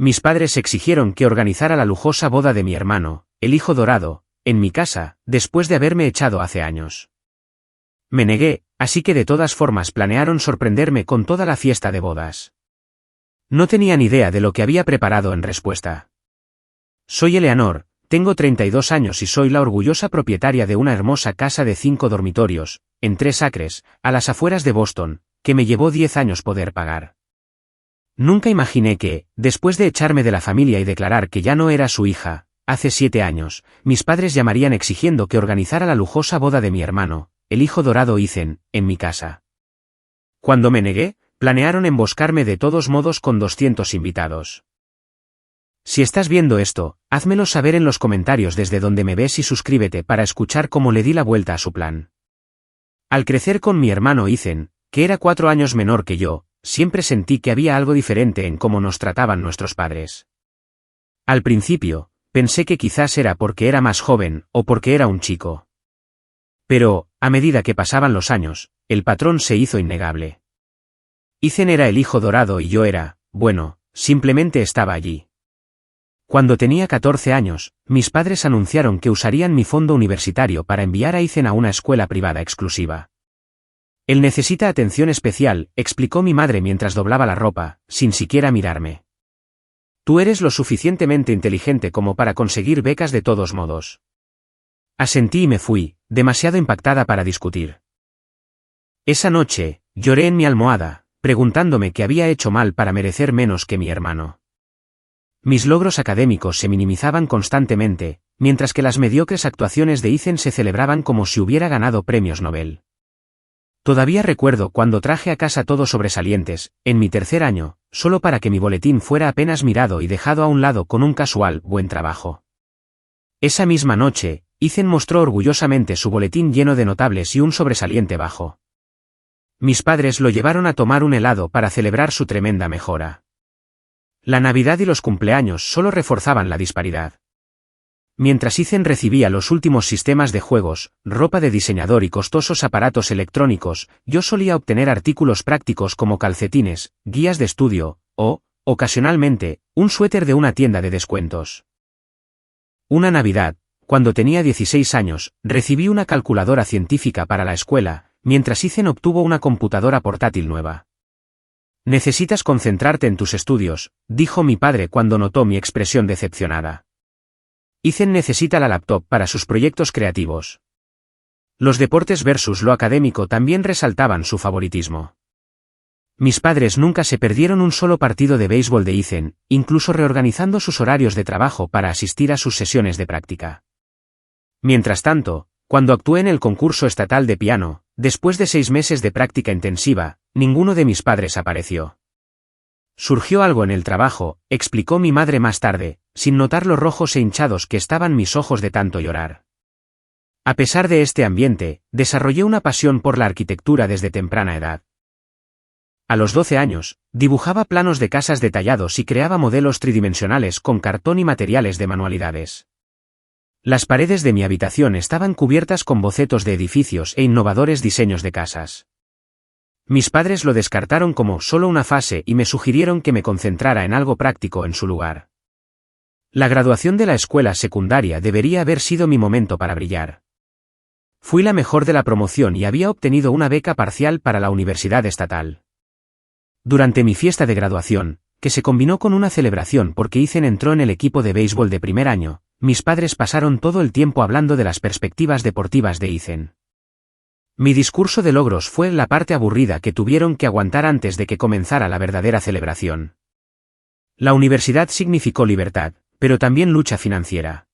Mis padres exigieron que organizara la lujosa boda de mi hermano, el hijo dorado, en mi casa, después de haberme echado hace años. Me negué, así que de todas formas planearon sorprenderme con toda la fiesta de bodas. No tenía ni idea de lo que había preparado en respuesta. Soy Eleanor, tengo 32 años y soy la orgullosa propietaria de una hermosa casa de 5 dormitorios, en 3 acres, a las afueras de Boston, que me llevó 10 años poder pagar. Nunca imaginé que, después de echarme de la familia y declarar que ya no era su hija, hace 7 años, mis padres llamarían exigiendo que organizara la lujosa boda de mi hermano, el hijo dorado Ethan, en mi casa. Cuando me negué, planearon emboscarme de todos modos con 200 invitados. Si estás viendo esto, házmelo saber en los comentarios desde donde me ves y suscríbete para escuchar cómo le di la vuelta a su plan. Al crecer con mi hermano Ethan, que era 4 años menor que yo, siempre sentí que había algo diferente en cómo nos trataban nuestros padres. Al principio, pensé que quizás era porque era más joven o porque era un chico. Pero, a medida que pasaban los años, el patrón se hizo innegable. Ethan era el hijo dorado y yo era, bueno, simplemente estaba allí. Cuando tenía 14 años, mis padres anunciaron que usarían mi fondo universitario para enviar a Ethan a una escuela privada exclusiva. Él necesita atención especial, explicó mi madre mientras doblaba la ropa, sin siquiera mirarme. Tú eres lo suficientemente inteligente como para conseguir becas de todos modos. Asentí y me fui, demasiado impactada para discutir. Esa noche, lloré en mi almohada, preguntándome qué había hecho mal para merecer menos que mi hermano. Mis logros académicos se minimizaban constantemente, mientras que las mediocres actuaciones de Ethan se celebraban como si hubiera ganado premios Nobel. Todavía recuerdo cuando traje a casa todos sobresalientes, en mi 3er año, solo para que mi boletín fuera apenas mirado y dejado a un lado con un casual buen trabajo. Esa misma noche, Ethan mostró orgullosamente su boletín lleno de notables y un sobresaliente bajo. Mis padres lo llevaron a tomar un helado para celebrar su tremenda mejora. La Navidad y los cumpleaños solo reforzaban la disparidad. Mientras Ethan recibía los últimos sistemas de juegos, ropa de diseñador y costosos aparatos electrónicos, yo solía obtener artículos prácticos como calcetines, guías de estudio, o, ocasionalmente, un suéter de una tienda de descuentos. Una Navidad, cuando tenía 16 años, recibí una calculadora científica para la escuela, mientras Ethan obtuvo una computadora portátil nueva. Necesitas concentrarte en tus estudios, dijo mi padre cuando notó mi expresión decepcionada. Ethan necesita la laptop para sus proyectos creativos. Los deportes versus lo académico también resaltaban su favoritismo. Mis padres nunca se perdieron un solo partido de béisbol de Ethan, incluso reorganizando sus horarios de trabajo para asistir a sus sesiones de práctica. Mientras tanto, cuando actué en el concurso estatal de piano, después de 6 meses de práctica intensiva, ninguno de mis padres apareció. Surgió algo en el trabajo, explicó mi madre más tarde, sin notar los rojos e hinchados que estaban mis ojos de tanto llorar. A pesar de este ambiente, desarrollé una pasión por la arquitectura desde temprana edad. A los 12 años, dibujaba planos de casas detallados y creaba modelos tridimensionales con cartón y materiales de manualidades. Las paredes de mi habitación estaban cubiertas con bocetos de edificios e innovadores diseños de casas. Mis padres lo descartaron como solo una fase y me sugirieron que me concentrara en algo práctico en su lugar. La graduación de la escuela secundaria debería haber sido mi momento para brillar. Fui la mejor de la promoción y había obtenido una beca parcial para la universidad estatal. Durante mi fiesta de graduación, que se combinó con una celebración porque Ethan entró en el equipo de béisbol de primer año, mis padres pasaron todo el tiempo hablando de las perspectivas deportivas de Ethan. Mi discurso de logros fue la parte aburrida que tuvieron que aguantar antes de que comenzara la verdadera celebración. La universidad significó libertad, pero también lucha financiera.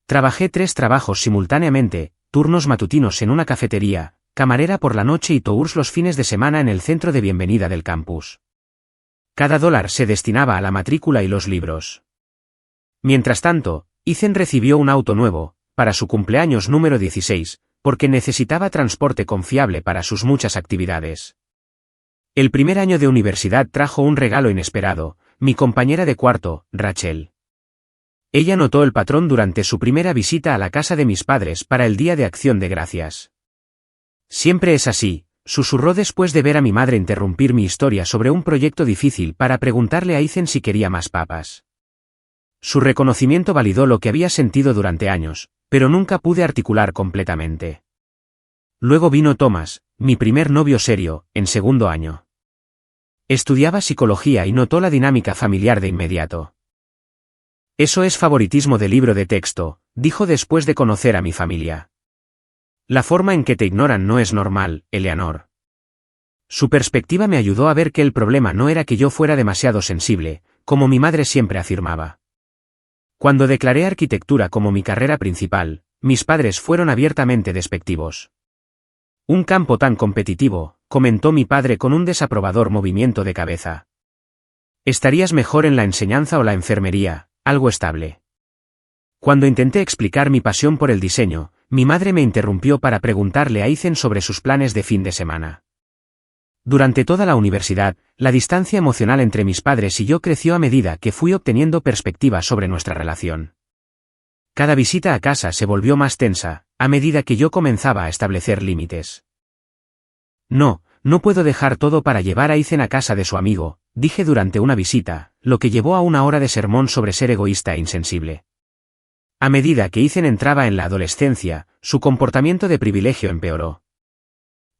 Trabajé 3 trabajos simultáneamente, turnos matutinos en una cafetería, camarera por la noche y tours los fines de semana en el centro de bienvenida del campus. Cada dólar se destinaba a la matrícula y los libros. Mientras tanto, Ethan recibió un auto nuevo, para su cumpleaños número 16, porque necesitaba transporte confiable para sus muchas actividades. El primer año de universidad trajo un regalo inesperado, mi compañera de cuarto, Rachel. Ella notó el patrón durante su primera visita a la casa de mis padres para el Día de Acción de Gracias. Siempre es así, susurró después de ver a mi madre interrumpir mi historia sobre un proyecto difícil para preguntarle a Ethan si quería más papas. Su reconocimiento validó lo que había sentido durante años, pero nunca pude articular completamente. Luego vino Thomas, mi primer novio serio, en segundo año. Estudiaba psicología y notó la dinámica familiar de inmediato. Eso es favoritismo de libro de texto, dijo después de conocer a mi familia. La forma en que te ignoran no es normal, Eleanor. Su perspectiva me ayudó a ver que el problema no era que yo fuera demasiado sensible, como mi madre siempre afirmaba. Cuando declaré arquitectura como mi carrera principal, mis padres fueron abiertamente despectivos. Un campo tan competitivo, comentó mi padre con un desaprobador movimiento de cabeza. Estarías mejor en la enseñanza o la enfermería, algo estable. Cuando intenté explicar mi pasión por el diseño, mi madre me interrumpió para preguntarle a Ethan sobre sus planes de fin de semana. Durante toda la universidad, la distancia emocional entre mis padres y yo creció a medida que fui obteniendo perspectiva sobre nuestra relación. Cada visita a casa se volvió más tensa, a medida que yo comenzaba a establecer límites. No puedo dejar todo para llevar a Ethan a casa de su amigo, dije durante una visita, lo que llevó a una hora de sermón sobre ser egoísta e insensible. A medida que Ethan entraba en la adolescencia, su comportamiento de privilegio empeoró.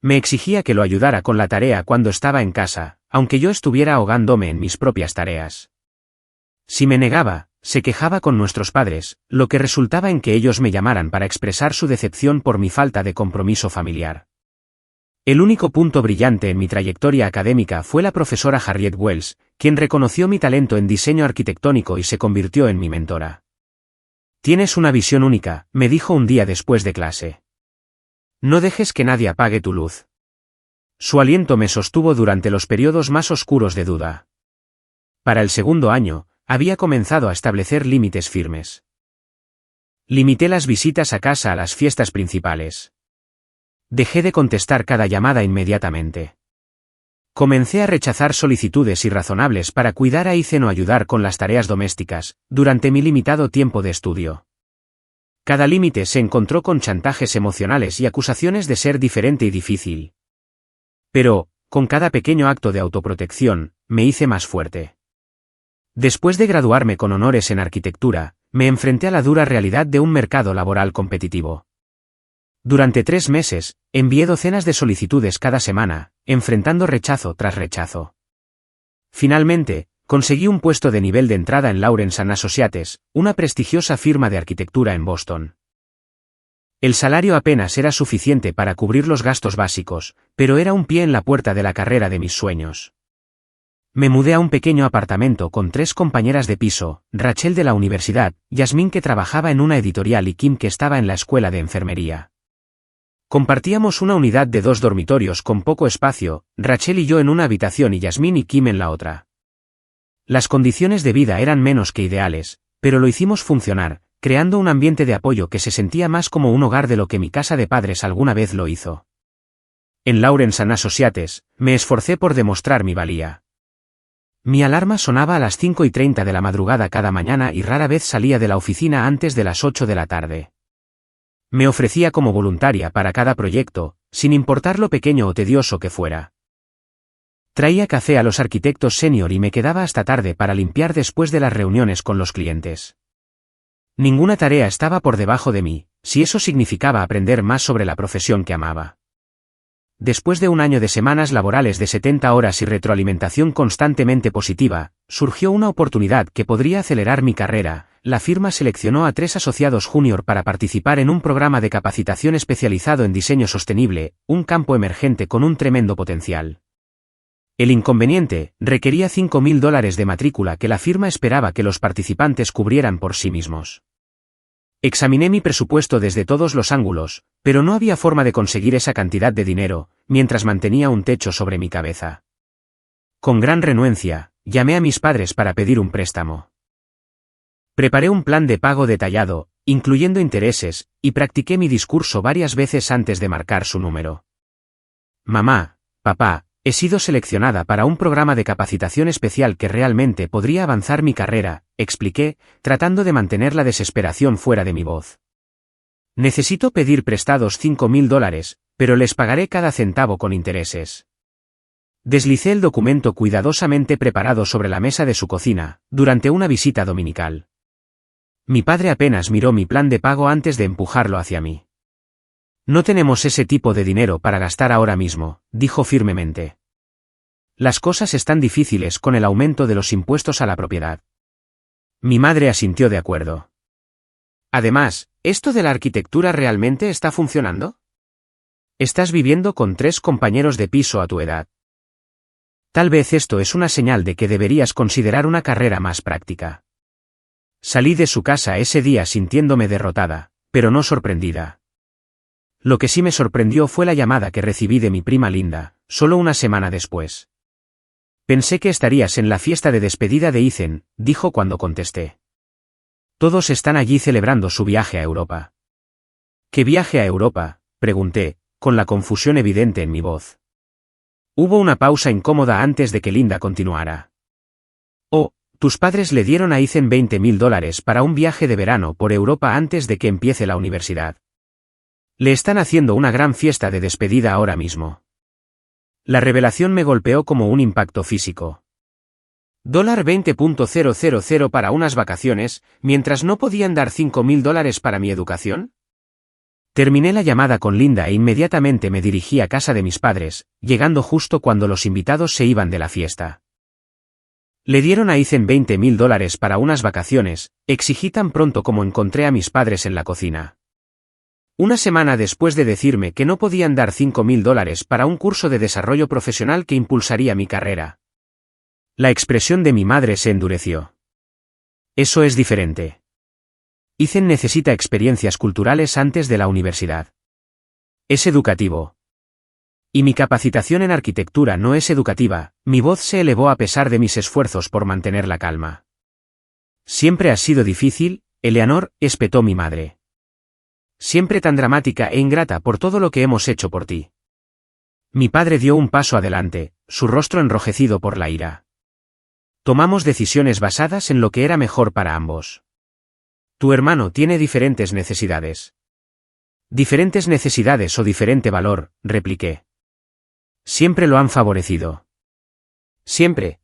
Me exigía que lo ayudara con la tarea cuando estaba en casa, aunque yo estuviera ahogándome en mis propias tareas. Si me negaba, se quejaba con nuestros padres, lo que resultaba en que ellos me llamaran para expresar su decepción por mi falta de compromiso familiar. El único punto brillante en mi trayectoria académica fue la profesora Harriet Wells, quien reconoció mi talento en diseño arquitectónico y se convirtió en mi mentora. Tienes una visión única, me dijo un día después de clase. No dejes que nadie apague tu luz. Su aliento me sostuvo durante los periodos más oscuros de duda. Para el segundo año, había comenzado a establecer límites firmes. Limité las visitas a casa a las fiestas principales. Dejé de contestar cada llamada inmediatamente. Comencé a rechazar solicitudes irrazonables para cuidar a Ethan o ayudar con las tareas domésticas, durante mi limitado tiempo de estudio. Cada límite se encontró con chantajes emocionales y acusaciones de ser diferente y difícil. Pero, con cada pequeño acto de autoprotección, me hice más fuerte. Después de graduarme con honores en arquitectura, me enfrenté a la dura realidad de un mercado laboral competitivo. Durante 3 meses, envié docenas de solicitudes cada semana, enfrentando rechazo tras rechazo. Finalmente, conseguí un puesto de nivel de entrada en Lawrence & Associates, una prestigiosa firma de arquitectura en Boston. El salario apenas era suficiente para cubrir los gastos básicos, pero era un pie en la puerta de la carrera de mis sueños. Me mudé a un pequeño apartamento con 3 compañeras de piso, Rachel de la universidad, Yasmín que trabajaba en una editorial y Kim que estaba en la escuela de enfermería. Compartíamos una unidad de 2 dormitorios con poco espacio, Rachel y yo en una habitación y Yasmín y Kim en la otra. Las condiciones de vida eran menos que ideales, pero lo hicimos funcionar, creando un ambiente de apoyo que se sentía más como un hogar de lo que mi casa de padres alguna vez lo hizo. En Lawrence & Associates, me esforcé por demostrar mi valía. Mi alarma sonaba a las 5:30 de la madrugada cada mañana y rara vez salía de la oficina antes de las 8 de la tarde. Me ofrecía como voluntaria para cada proyecto, sin importar lo pequeño o tedioso que fuera. Traía café a los arquitectos senior y me quedaba hasta tarde para limpiar después de las reuniones con los clientes. Ninguna tarea estaba por debajo de mí, si eso significaba aprender más sobre la profesión que amaba. Después de un año de semanas laborales de 70 horas y retroalimentación constantemente positiva, surgió una oportunidad que podría acelerar mi carrera. La firma seleccionó a 3 asociados junior para participar en un programa de capacitación especializado en diseño sostenible, un campo emergente con un tremendo potencial. El inconveniente, requería $5,000 de matrícula que la firma esperaba que los participantes cubrieran por sí mismos. Examiné mi presupuesto desde todos los ángulos, pero no había forma de conseguir esa cantidad de dinero, mientras mantenía un techo sobre mi cabeza. Con gran renuencia, llamé a mis padres para pedir un préstamo. Preparé un plan de pago detallado, incluyendo intereses, y practiqué mi discurso varias veces antes de marcar su número. Mamá, papá, he sido seleccionada para un programa de capacitación especial que realmente podría avanzar mi carrera, expliqué, tratando de mantener la desesperación fuera de mi voz. Necesito pedir prestados $5,000, pero les pagaré cada centavo con intereses. Deslicé el documento cuidadosamente preparado sobre la mesa de su cocina, durante una visita dominical. Mi padre apenas miró mi plan de pago antes de empujarlo hacia mí. No tenemos ese tipo de dinero para gastar ahora mismo, dijo firmemente. Las cosas están difíciles con el aumento de los impuestos a la propiedad. Mi madre asintió de acuerdo. Además, ¿esto de la arquitectura realmente está funcionando? Estás viviendo con 3 compañeros de piso a tu edad. Tal vez esto es una señal de que deberías considerar una carrera más práctica. Salí de su casa ese día sintiéndome derrotada, pero no sorprendida. Lo que sí me sorprendió fue la llamada que recibí de mi prima Linda, solo una semana después. Pensé que estarías en la fiesta de despedida de Ethan, dijo cuando contesté. Todos están allí celebrando su viaje a Europa. ¿Qué viaje a Europa?, pregunté, con la confusión evidente en mi voz. Hubo una pausa incómoda antes de que Linda continuara. Oh, tus padres le dieron a Ethan $20,000 para un viaje de verano por Europa antes de que empiece la universidad. Le están haciendo una gran fiesta de despedida ahora mismo. La revelación me golpeó como un impacto físico. $20,000 para unas vacaciones, mientras no podían dar $5,000 para mi educación. Terminé la llamada con Linda e inmediatamente me dirigí a casa de mis padres, llegando justo cuando los invitados se iban de la fiesta. Le dieron a Ethan $20,000 para unas vacaciones, exigí tan pronto como encontré a mis padres en la cocina. Una semana después de decirme que no podían dar $5,000 para un curso de desarrollo profesional que impulsaría mi carrera. La expresión de mi madre se endureció. Eso es diferente. Ethan necesita experiencias culturales antes de la universidad. Es educativo. Y mi capacitación en arquitectura no es educativa. Mi voz se elevó a pesar de mis esfuerzos por mantener la calma. Siempre has sido difícil, Eleanor, espetó mi madre. Siempre tan dramática e ingrata por todo lo que hemos hecho por ti. Mi padre dio un paso adelante, su rostro enrojecido por la ira. Tomamos decisiones basadas en lo que era mejor para ambos. Tu hermano tiene diferentes necesidades. Diferentes necesidades o diferente valor, repliqué. Siempre lo han favorecido. Siempre.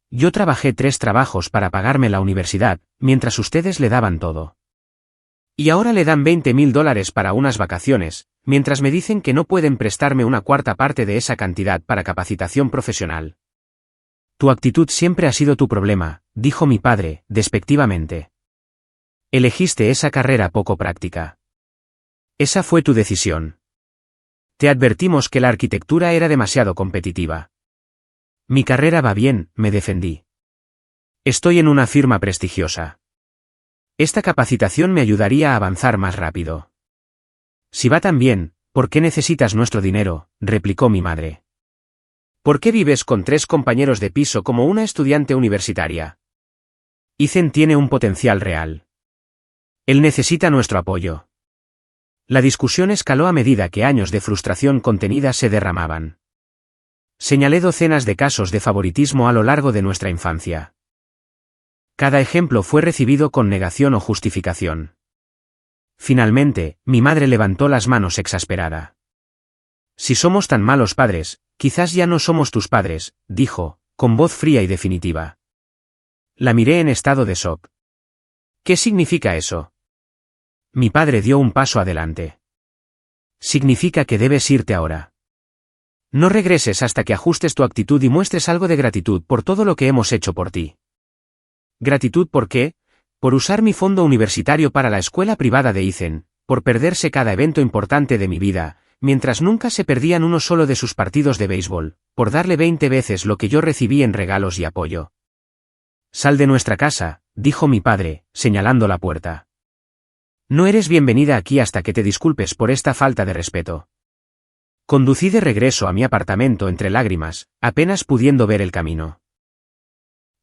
Yo trabajé 3 trabajos para pagarme la universidad, mientras ustedes le daban todo. Y ahora le dan $20,000 para unas vacaciones, mientras me dicen que no pueden prestarme una cuarta parte de esa cantidad para capacitación profesional. Tu actitud siempre ha sido tu problema, dijo mi padre, despectivamente. Elegiste esa carrera poco práctica. Esa fue tu decisión. Te advertimos que la arquitectura era demasiado competitiva. Mi carrera va bien, me defendí. Estoy en una firma prestigiosa. Esta capacitación me ayudaría a avanzar más rápido. Si va tan bien, ¿por qué necesitas nuestro dinero?, replicó mi madre. ¿Por qué vives con 3 compañeros de piso como una estudiante universitaria? Ethan tiene un potencial real. Él necesita nuestro apoyo. La discusión escaló a medida que años de frustración contenida se derramaban. Señalé docenas de casos de favoritismo a lo largo de nuestra infancia. Cada ejemplo fue recibido con negación o justificación. Finalmente, mi madre levantó las manos exasperada. Si somos tan malos padres, quizás ya no somos tus padres, dijo, con voz fría y definitiva. La miré en estado de shock. ¿Qué significa eso? Mi padre dio un paso adelante. Significa que debes irte ahora. No regreses hasta que ajustes tu actitud y muestres algo de gratitud por todo lo que hemos hecho por ti. ¿Gratitud por qué? Por usar mi fondo universitario para la escuela privada de Ethan, por perderse cada evento importante de mi vida, mientras nunca se perdían uno solo de sus partidos de béisbol, por darle 20 veces lo que yo recibí en regalos y apoyo. Sal de nuestra casa, dijo mi padre, señalando la puerta. No eres bienvenida aquí hasta que te disculpes por esta falta de respeto. Conducí de regreso a mi apartamento entre lágrimas, apenas pudiendo ver el camino.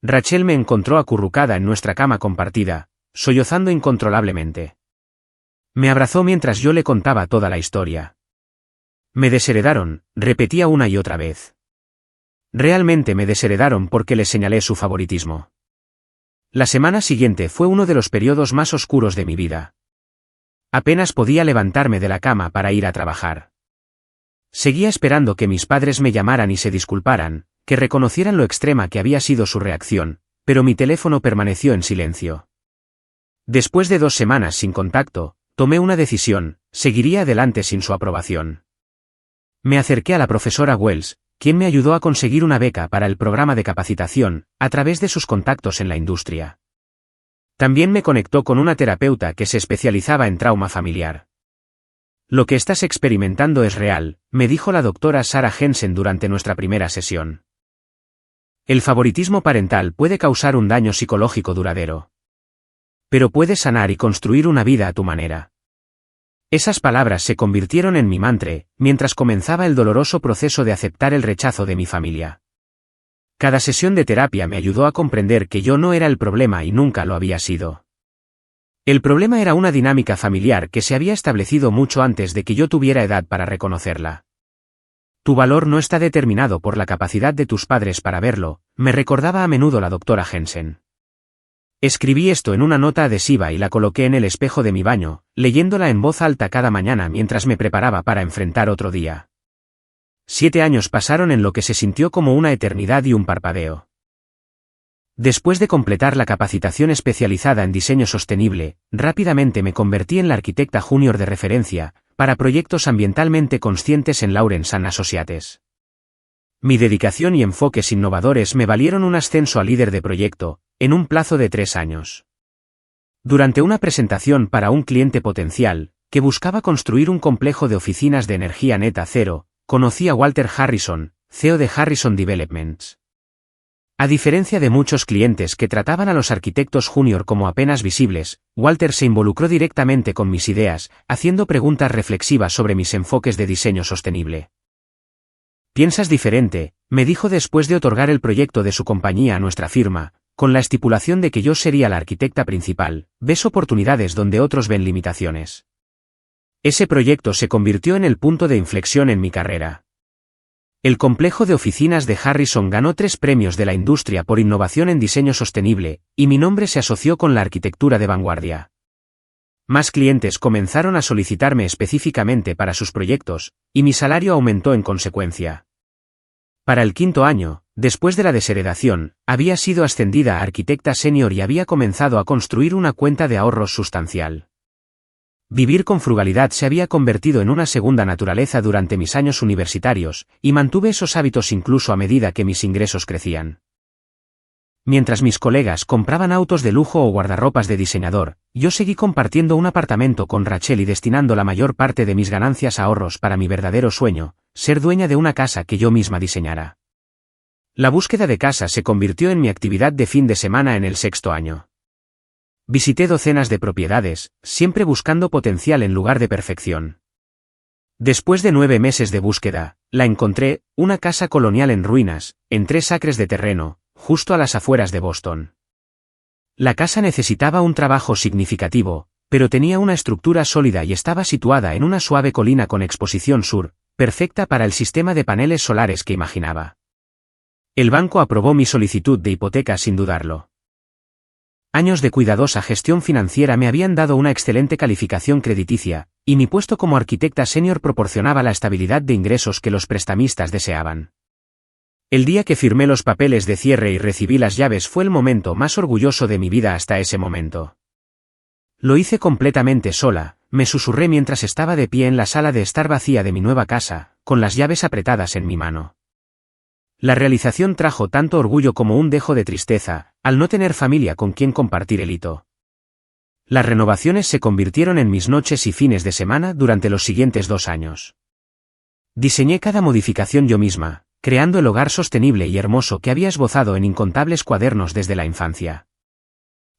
Rachel me encontró acurrucada en nuestra cama compartida, sollozando incontrolablemente. Me abrazó mientras yo le contaba toda la historia. Me desheredaron, repetía una y otra vez. Realmente me desheredaron porque les señalé su favoritismo. La semana siguiente fue uno de los periodos más oscuros de mi vida. Apenas podía levantarme de la cama para ir a trabajar. Seguía esperando que mis padres me llamaran y se disculparan, que reconocieran lo extrema que había sido su reacción, pero mi teléfono permaneció en silencio. Después de 2 semanas sin contacto, tomé una decisión: seguiría adelante sin su aprobación. Me acerqué a la profesora Wells, quien me ayudó a conseguir una beca para el programa de capacitación, a través de sus contactos en la industria. También me conectó con una terapeuta que se especializaba en trauma familiar. Lo que estás experimentando es real, me dijo la doctora Sarah Jensen durante nuestra primera sesión. El favoritismo parental puede causar un daño psicológico duradero. Pero puedes sanar y construir una vida a tu manera. Esas palabras se convirtieron en mi mantra, mientras comenzaba el doloroso proceso de aceptar el rechazo de mi familia. Cada sesión de terapia me ayudó a comprender que yo no era el problema y nunca lo había sido. El problema era una dinámica familiar que se había establecido mucho antes de que yo tuviera edad para reconocerla. Tu valor no está determinado por la capacidad de tus padres para verlo, me recordaba a menudo la doctora Jensen. Escribí esto en una nota adhesiva y la coloqué en el espejo de mi baño, leyéndola en voz alta cada mañana mientras me preparaba para enfrentar otro día. 7 años pasaron en lo que se sintió como una eternidad y un parpadeo. Después de completar la capacitación especializada en diseño sostenible, rápidamente me convertí en la arquitecta junior de referencia, para proyectos ambientalmente conscientes en Lawrence & Associates. Mi dedicación y enfoques innovadores me valieron un ascenso a líder de proyecto, en un plazo de 3 años. Durante una presentación para un cliente potencial, que buscaba construir un complejo de oficinas de energía neta cero, conocí a Walter Harrison, CEO de Harrison Developments. A diferencia de muchos clientes que trataban a los arquitectos junior como apenas visibles, Walter se involucró directamente con mis ideas, haciendo preguntas reflexivas sobre mis enfoques de diseño sostenible. Piensas diferente, me dijo después de otorgar el proyecto de su compañía a nuestra firma, con la estipulación de que yo sería la arquitecta principal. Ves oportunidades donde otros ven limitaciones. Ese proyecto se convirtió en el punto de inflexión en mi carrera. El complejo de oficinas de Harrison ganó 3 premios de la industria por innovación en diseño sostenible, y mi nombre se asoció con la arquitectura de vanguardia. Más clientes comenzaron a solicitarme específicamente para sus proyectos, y mi salario aumentó en consecuencia. Para el 5.º año, después de la desheredación, había sido ascendida a arquitecta senior y había comenzado a construir una cuenta de ahorros sustancial. Vivir con frugalidad se había convertido en una segunda naturaleza durante mis años universitarios, y mantuve esos hábitos incluso a medida que mis ingresos crecían. Mientras mis colegas compraban autos de lujo o guardarropas de diseñador, yo seguí compartiendo un apartamento con Rachel y destinando la mayor parte de mis ganancias a ahorros para mi verdadero sueño: ser dueña de una casa que yo misma diseñara. La búsqueda de casa se convirtió en mi actividad de fin de semana en el 6.º año. Visité docenas de propiedades, siempre buscando potencial en lugar de perfección. Después de 9 meses de búsqueda, la encontré: una casa colonial en ruinas, en 3 acres de terreno, justo a las afueras de Boston. La casa necesitaba un trabajo significativo, pero tenía una estructura sólida y estaba situada en una suave colina con exposición sur, perfecta para el sistema de paneles solares que imaginaba. El banco aprobó mi solicitud de hipoteca sin dudarlo. Años de cuidadosa gestión financiera me habían dado una excelente calificación crediticia, y mi puesto como arquitecta senior proporcionaba la estabilidad de ingresos que los prestamistas deseaban. El día que firmé los papeles de cierre y recibí las llaves fue el momento más orgulloso de mi vida hasta ese momento. Lo hice completamente sola, me susurré mientras estaba de pie en la sala de estar vacía de mi nueva casa, con las llaves apretadas en mi mano. La realización trajo tanto orgullo como un dejo de tristeza, al no tener familia con quien compartir el hito. Las renovaciones se convirtieron en mis noches y fines de semana durante los siguientes 2 años. Diseñé cada modificación yo misma, creando el hogar sostenible y hermoso que había esbozado en incontables cuadernos desde la infancia.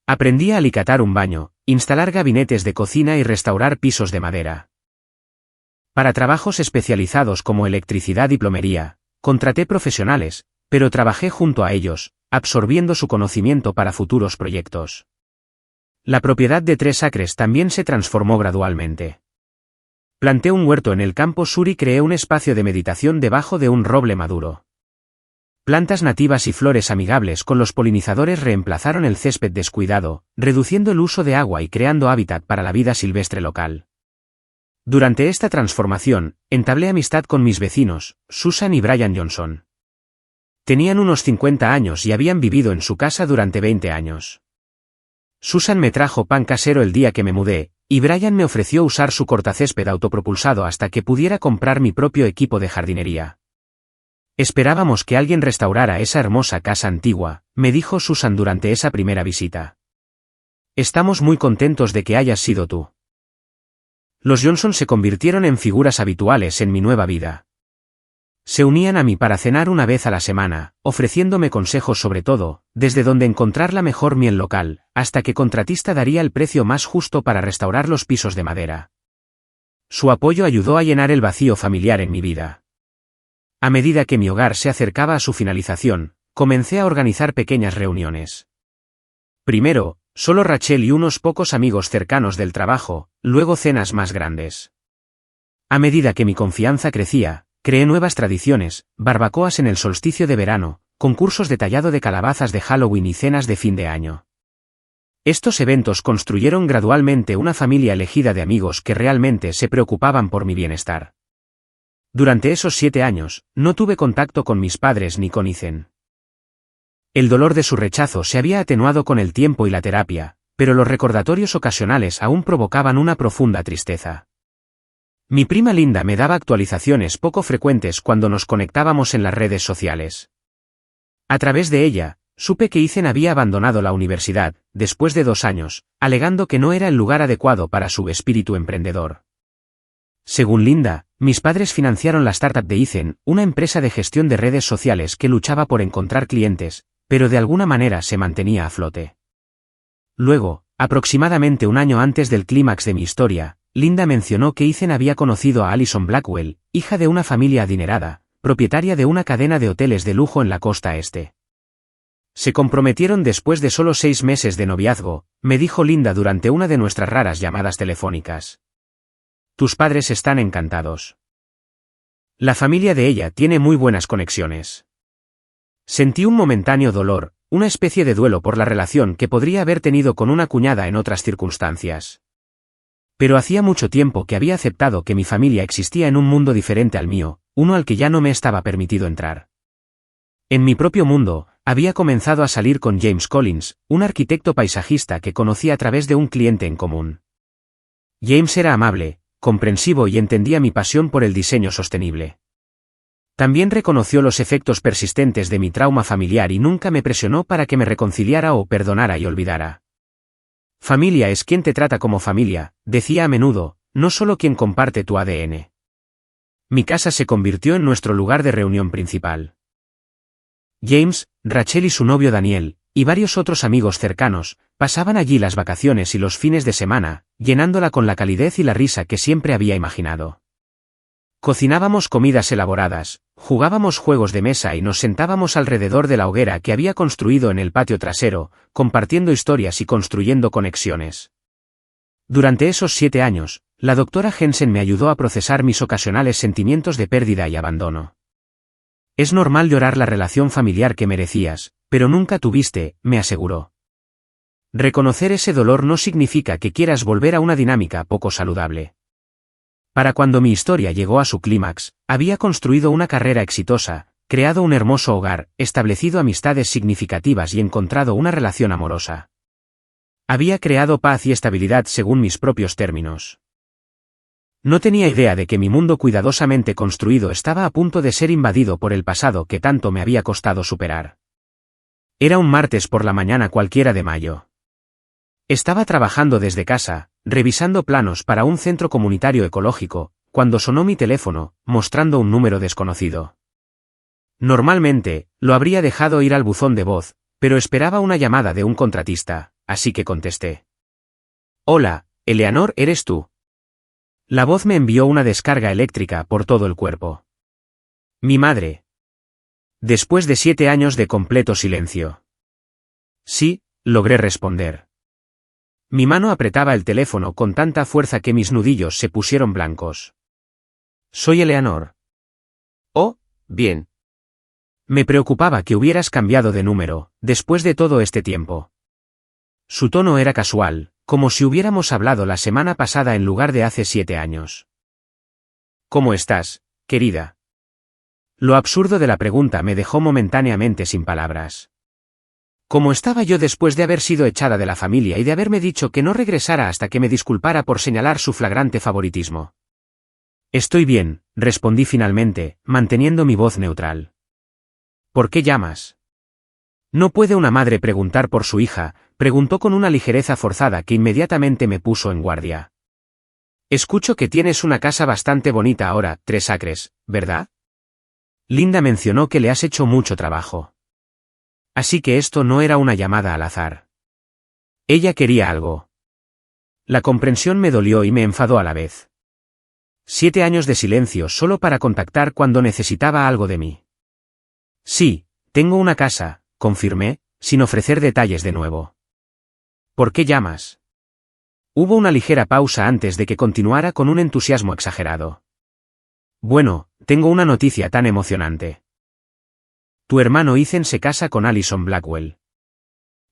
Aprendí a alicatar un baño, instalar gabinetes de cocina y restaurar pisos de madera. Para trabajos especializados como electricidad y plomería, contraté profesionales, pero trabajé junto a ellos, absorbiendo su conocimiento para futuros proyectos. La propiedad de 3 acres también se transformó gradualmente. Planté un huerto en el campo sur y creé un espacio de meditación debajo de un roble maduro. Plantas nativas y flores amigables con los polinizadores reemplazaron el césped descuidado, reduciendo el uso de agua y creando hábitat para la vida silvestre local. Durante esta transformación, entablé amistad con mis vecinos, Susan y Brian Johnson. Tenían unos 50 años y habían vivido en su casa durante 20 años. Susan me trajo pan casero el día que me mudé, y Brian me ofreció usar su cortacésped autopropulsado hasta que pudiera comprar mi propio equipo de jardinería. Esperábamos que alguien restaurara esa hermosa casa antigua, me dijo Susan durante esa primera visita. Estamos muy contentos de que hayas sido tú. Los Johnson se convirtieron en figuras habituales en mi nueva vida. Se unían a mí para cenar una vez a la semana, ofreciéndome consejos sobre todo, desde dónde encontrar la mejor miel local, hasta qué contratista daría el precio más justo para restaurar los pisos de madera. Su apoyo ayudó a llenar el vacío familiar en mi vida. A medida que mi hogar se acercaba a su finalización, comencé a organizar pequeñas reuniones. Primero, solo Rachel y unos pocos amigos cercanos del trabajo, luego cenas más grandes. A medida que mi confianza crecía, creé nuevas tradiciones, barbacoas en el solsticio de verano, concursos de tallado de calabazas de Halloween y cenas de fin de año. Estos eventos construyeron gradualmente una familia elegida de amigos que realmente se preocupaban por mi bienestar. Durante esos 7 años, no tuve contacto con mis padres ni con Ethan. El dolor de su rechazo se había atenuado con el tiempo y la terapia, pero los recordatorios ocasionales aún provocaban una profunda tristeza. Mi prima Linda me daba actualizaciones poco frecuentes cuando nos conectábamos en las redes sociales. A través de ella, supe que Ethan había abandonado la universidad, después de 2 años, alegando que no era el lugar adecuado para su espíritu emprendedor. Según Linda, mis padres financiaron la startup de Ethan, una empresa de gestión de redes sociales que luchaba por encontrar clientes, pero de alguna manera se mantenía a flote. Luego, aproximadamente un año antes del clímax de mi historia, Linda mencionó que Ethan había conocido a Alison Blackwell, hija de una familia adinerada, propietaria de una cadena de hoteles de lujo en la costa este. Se comprometieron después de solo 6 meses de noviazgo, me dijo Linda durante una de nuestras raras llamadas telefónicas. Tus padres están encantados. La familia de ella tiene muy buenas conexiones. Sentí un momentáneo dolor, una especie de duelo por la relación que podría haber tenido con una cuñada en otras circunstancias. Pero hacía mucho tiempo que había aceptado que mi familia existía en un mundo diferente al mío, uno al que ya no me estaba permitido entrar. En mi propio mundo, había comenzado a salir con James Collins, un arquitecto paisajista que conocí a través de un cliente en común. James era amable, comprensivo y entendía mi pasión por el diseño sostenible. También reconoció los efectos persistentes de mi trauma familiar y nunca me presionó para que me reconciliara o perdonara y olvidara. Familia es quien te trata como familia, decía a menudo, no solo quien comparte tu ADN. Mi casa se convirtió en nuestro lugar de reunión principal. James, Rachel y su novio Daniel, y varios otros amigos cercanos, pasaban allí las vacaciones y los fines de semana, llenándola con la calidez y la risa que siempre había imaginado. Cocinábamos comidas elaboradas, jugábamos juegos de mesa y nos sentábamos alrededor de la hoguera que había construido en el patio trasero, compartiendo historias y construyendo conexiones. Durante esos 7 años, la doctora Jensen me ayudó a procesar mis ocasionales sentimientos de pérdida y abandono. Es normal llorar la relación familiar que merecías, pero nunca tuviste, me aseguró. Reconocer ese dolor no significa que quieras volver a una dinámica poco saludable. Para cuando mi historia llegó a su clímax, había construido una carrera exitosa, creado un hermoso hogar, establecido amistades significativas y encontrado una relación amorosa. Había creado paz y estabilidad según mis propios términos. No tenía idea de que mi mundo cuidadosamente construido estaba a punto de ser invadido por el pasado que tanto me había costado superar. Era un martes por la mañana cualquiera de mayo. Estaba trabajando desde casa, revisando planos para un centro comunitario ecológico, cuando sonó mi teléfono, mostrando un número desconocido. Normalmente, lo habría dejado ir al buzón de voz, pero esperaba una llamada de un contratista, así que contesté. Hola, Eleanor, ¿eres tú? La voz me envió una descarga eléctrica por todo el cuerpo. Mi madre. Después de 7 años de completo silencio. Sí, logré responder. Mi mano apretaba el teléfono con tanta fuerza que mis nudillos se pusieron blancos. Soy Eleanor. Oh, bien. Me preocupaba que hubieras cambiado de número, después de todo este tiempo. Su tono era casual, como si hubiéramos hablado la semana pasada en lugar de hace 7 años. ¿Cómo estás, querida? Lo absurdo de la pregunta me dejó momentáneamente sin palabras. ¿Cómo estaba yo después de haber sido echada de la familia y de haberme dicho que no regresara hasta que me disculpara por señalar su flagrante favoritismo? Estoy bien, respondí finalmente, manteniendo mi voz neutral. ¿Por qué llamas? ¿No puede una madre preguntar por su hija?, preguntó con una ligereza forzada que inmediatamente me puso en guardia. Escucho que tienes una casa bastante bonita ahora, 3 acres, ¿verdad? Linda mencionó que le has hecho mucho trabajo. Así que esto no era una llamada al azar. Ella quería algo. La comprensión me dolió y me enfadó a la vez. 7 años de silencio solo para contactar cuando necesitaba algo de mí. Sí, tengo una casa, confirmé, sin ofrecer detalles de nuevo. ¿Por qué llamas? Hubo una ligera pausa antes de que continuara con un entusiasmo exagerado. Bueno, tengo una noticia tan emocionante. Tu hermano Ethan se casa con Alison Blackwell.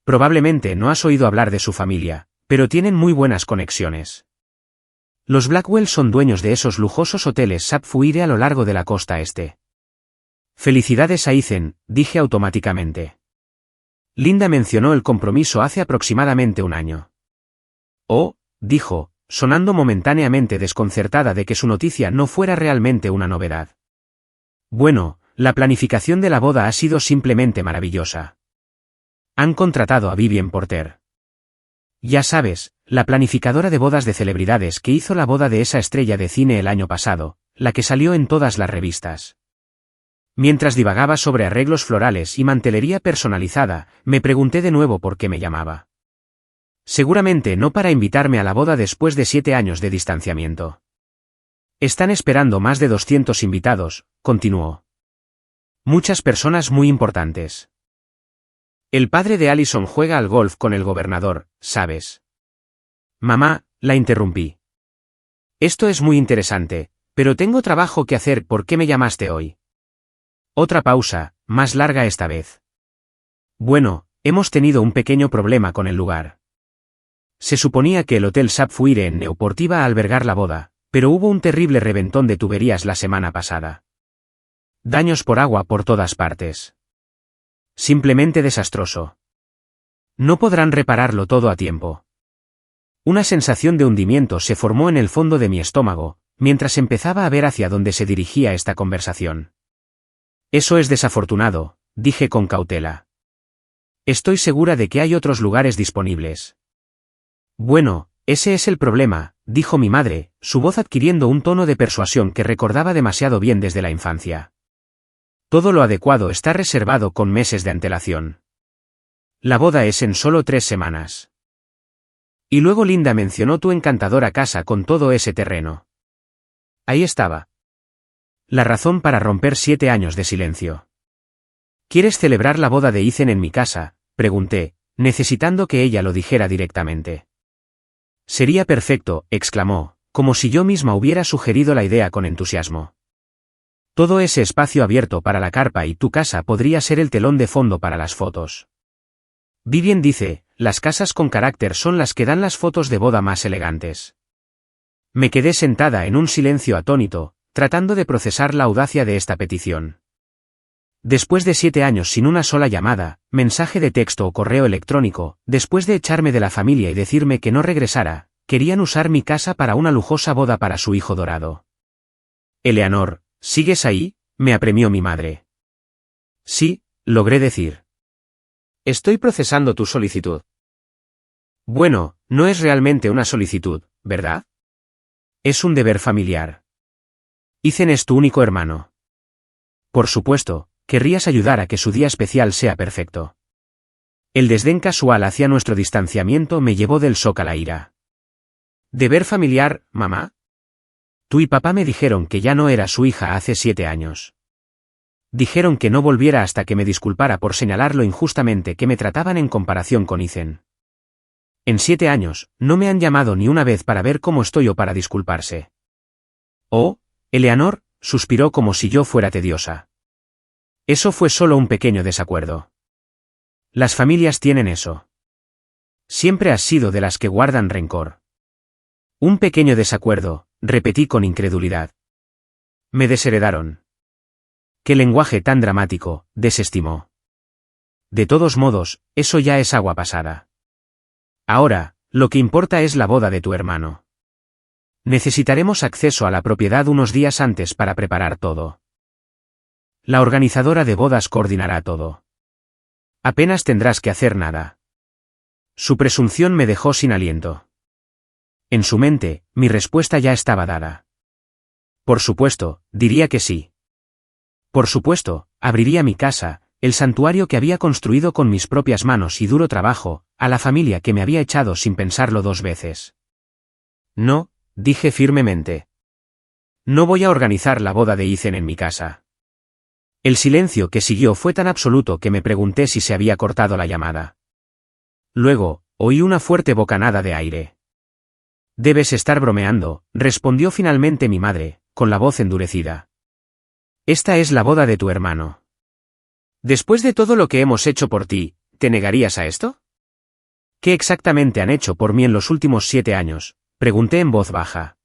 Probablemente no has oído hablar de su familia, pero tienen muy buenas conexiones. Los Blackwell son dueños de esos lujosos hoteles Sapphire a lo largo de la costa este. Felicidades a Ethan, dije automáticamente. Linda mencionó el compromiso hace aproximadamente un año. Oh, dijo, sonando momentáneamente desconcertada de que su noticia no fuera realmente una novedad. Bueno, la planificación de la boda ha sido simplemente maravillosa. Han contratado a Vivian Porter. Ya sabes, la planificadora de bodas de celebridades que hizo la boda de esa estrella de cine el año pasado, la que salió en todas las revistas. Mientras divagaba sobre arreglos florales y mantelería personalizada, me pregunté de nuevo por qué me llamaba. Seguramente no para invitarme a la boda después de 7 años de distanciamiento. Están esperando más de 200 invitados, continuó. Muchas personas muy importantes. El padre de Alison juega al golf con el gobernador, ¿sabes? Mamá, la interrumpí. Esto es muy interesante, pero tengo trabajo que hacer. ¿Por qué me llamaste hoy? Otra pausa, más larga esta vez. Bueno, hemos tenido un pequeño problema con el lugar. Se suponía que el Hotel Sapphire en Newport iba a albergar la boda, pero hubo un terrible reventón de tuberías la semana pasada. Daños por agua por todas partes. Simplemente desastroso. No podrán repararlo todo a tiempo. Una sensación de hundimiento se formó en el fondo de mi estómago, mientras empezaba a ver hacia dónde se dirigía esta conversación. Eso es desafortunado, dije con cautela. Estoy segura de que hay otros lugares disponibles. Bueno, ese es el problema, dijo mi madre, su voz adquiriendo un tono de persuasión que recordaba demasiado bien desde la infancia. Todo lo adecuado está reservado con meses de antelación. La boda es en solo 3 semanas. Y luego Linda mencionó tu encantadora casa con todo ese terreno. Ahí estaba. La razón para romper 7 años de silencio. ¿Quieres celebrar la boda de Ethan en mi casa?, pregunté, necesitando que ella lo dijera directamente. Sería perfecto, exclamó, como si yo misma hubiera sugerido la idea con entusiasmo. Todo ese espacio abierto para la carpa y tu casa podría ser el telón de fondo para las fotos. Vivian dice, las casas con carácter son las que dan las fotos de boda más elegantes. Me quedé sentada en un silencio atónito, tratando de procesar la audacia de esta petición. Después de 7 años sin una sola llamada, mensaje de texto o correo electrónico, después de echarme de la familia y decirme que no regresara, querían usar mi casa para una lujosa boda para su hijo dorado. Eleanor, ¿sigues ahí?, me apremió mi madre. Sí, logré decir. Estoy procesando tu solicitud. Bueno, no es realmente una solicitud, ¿verdad? Es un deber familiar. Ethan es tu único hermano. Por supuesto, querrías ayudar a que su día especial sea perfecto. El desdén casual hacia nuestro distanciamiento me llevó del shock a la ira. ¿Deber familiar, mamá? Tú y papá me dijeron que ya no era su hija hace 7 años. Dijeron que no volviera hasta que me disculpara por señalar lo injustamente que me trataban en comparación con Ethan. En 7 años, no me han llamado ni una vez para ver cómo estoy o para disculparse. Oh, Eleanor, suspiró como si yo fuera tediosa. Eso fue solo un pequeño desacuerdo. Las familias tienen eso. Siempre has sido de las que guardan rencor. Un pequeño desacuerdo, repetí con incredulidad. Me desheredaron. Qué lenguaje tan dramático, desestimó. De todos modos, eso ya es agua pasada. Ahora, lo que importa es la boda de tu hermano. Necesitaremos acceso a la propiedad unos días antes para preparar todo. La organizadora de bodas coordinará todo. Apenas tendrás que hacer nada. Su presunción me dejó sin aliento. En su mente, mi respuesta ya estaba dada. Por supuesto, diría que sí. Por supuesto, abriría mi casa, el santuario que había construido con mis propias manos y duro trabajo, a la familia que me había echado sin pensarlo 2 veces. No, dije firmemente. No voy a organizar la boda de Ethan en mi casa. El silencio que siguió fue tan absoluto que me pregunté si se había cortado la llamada. Luego, oí una fuerte bocanada de aire. Debes estar bromeando, respondió finalmente mi madre, con la voz endurecida. Esta es la boda de tu hermano. Después de todo lo que hemos hecho por ti, ¿te negarías a esto? ¿Qué exactamente han hecho por mí en los últimos 7 años? Pregunté en voz baja.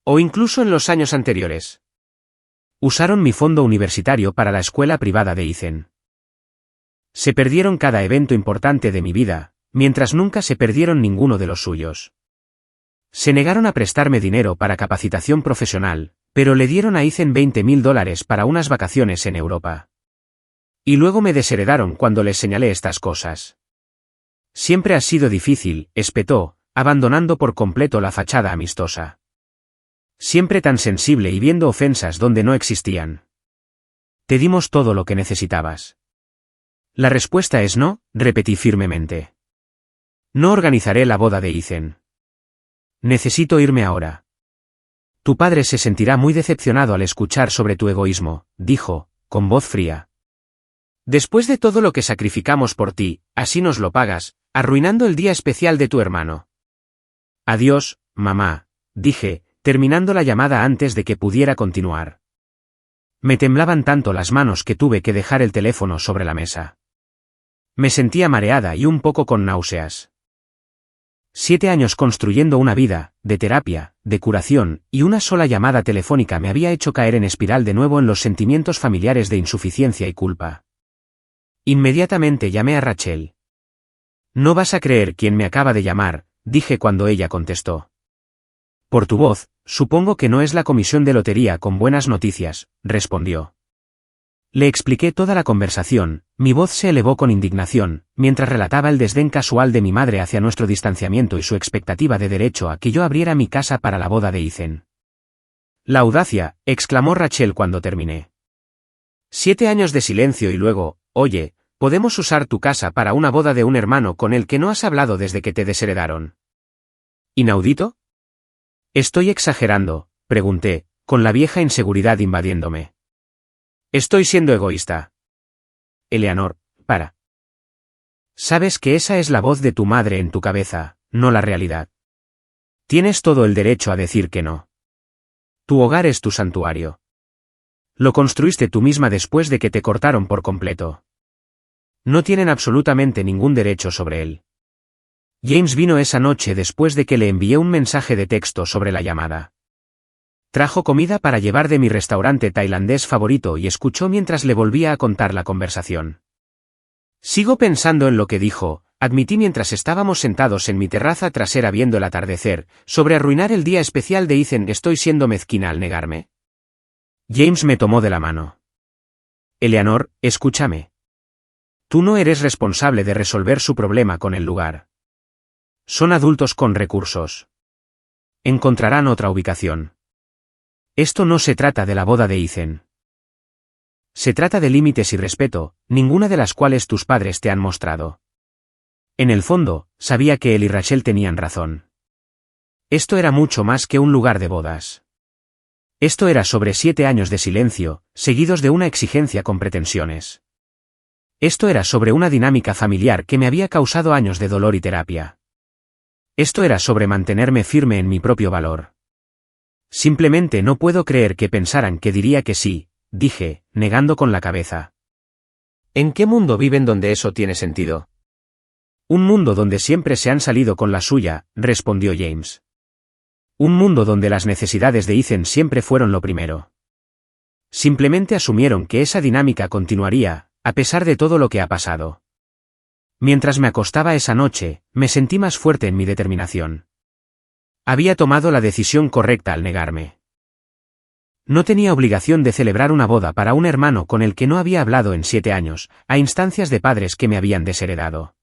¿O incluso en los años anteriores? Usaron mi fondo universitario para la escuela privada de Ethan. Se perdieron cada evento importante de mi vida, mientras nunca se perdieron ninguno de los suyos. Se negaron a prestarme dinero para capacitación profesional, pero le dieron a Ethan $20,000 para unas vacaciones en Europa. Y luego me desheredaron cuando les señalé estas cosas. Siempre ha sido difícil, espetó, abandonando por completo la fachada amistosa. Siempre tan sensible y viendo ofensas donde no existían. Te dimos todo lo que necesitabas. La respuesta es no, repetí firmemente. No organizaré la boda de Ethan. Necesito irme ahora. Tu padre se sentirá muy decepcionado al escuchar sobre tu egoísmo, dijo, con voz fría. Después de todo lo que sacrificamos por ti, así nos lo pagas, arruinando el día especial de tu hermano. Adiós, mamá, dije, terminando la llamada antes de que pudiera continuar. Me temblaban tanto las manos que tuve que dejar el teléfono sobre la mesa. Me sentía mareada y un poco con náuseas. 7 años construyendo una vida, de terapia, de curación, y una sola llamada telefónica me había hecho caer en espiral de nuevo en los sentimientos familiares de insuficiencia y culpa. Inmediatamente llamé a Rachel. No vas a creer quién me acaba de llamar, dije cuando ella contestó. Por tu voz, supongo que no es la comisión de lotería con buenas noticias, respondió. Le expliqué toda la conversación, mi voz se elevó con indignación, mientras relataba el desdén casual de mi madre hacia nuestro distanciamiento y su expectativa de derecho a que yo abriera mi casa para la boda de Ethan. La audacia, exclamó Rachel cuando terminé. 7 años de silencio y luego, oye, podemos usar tu casa para una boda de un hermano con el que no has hablado desde que te desheredaron. ¿Inaudito? ¿Estoy exagerando?, pregunté, con la vieja inseguridad invadiéndome. Estoy siendo egoísta. Eleanor, para. Sabes que esa es la voz de tu madre en tu cabeza, no la realidad. Tienes todo el derecho a decir que no. Tu hogar es tu santuario. Lo construiste tú misma después de que te cortaron por completo. No tienen absolutamente ningún derecho sobre él. James vino esa noche después de que le envié un mensaje de texto sobre la llamada. Trajo comida para llevar de mi restaurante tailandés favorito y escuchó mientras le volvía a contar la conversación. Sigo pensando en lo que dijo, admití mientras estábamos sentados en mi terraza trasera viendo el atardecer, sobre arruinar el día especial de Ethan. ¿Estoy siendo mezquina al negarme? James me tomó de la mano. Eleanor, escúchame. Tú no eres responsable de resolver su problema con el lugar. Son adultos con recursos. Encontrarán otra ubicación. Esto no se trata de la boda de Ethan. Se trata de límites y respeto, ninguna de las cuales tus padres te han mostrado. En el fondo, sabía que él y Rachel tenían razón. Esto era mucho más que un lugar de bodas. Esto era sobre 7 años de silencio, seguidos de una exigencia con pretensiones. Esto era sobre una dinámica familiar que me había causado años de dolor y terapia. Esto era sobre mantenerme firme en mi propio valor. Simplemente no puedo creer que pensaran que diría que sí, dije, negando con la cabeza. ¿En qué mundo viven donde eso tiene sentido? Un mundo donde siempre se han salido con la suya, respondió James. Un mundo donde las necesidades de Ethan siempre fueron lo primero. Simplemente asumieron que esa dinámica continuaría, a pesar de todo lo que ha pasado. Mientras me acostaba esa noche, me sentí más fuerte en mi determinación. Había tomado la decisión correcta al negarme. No tenía obligación de celebrar una boda para un hermano con el que no había hablado en 7 años, a instancias de padres que me habían desheredado.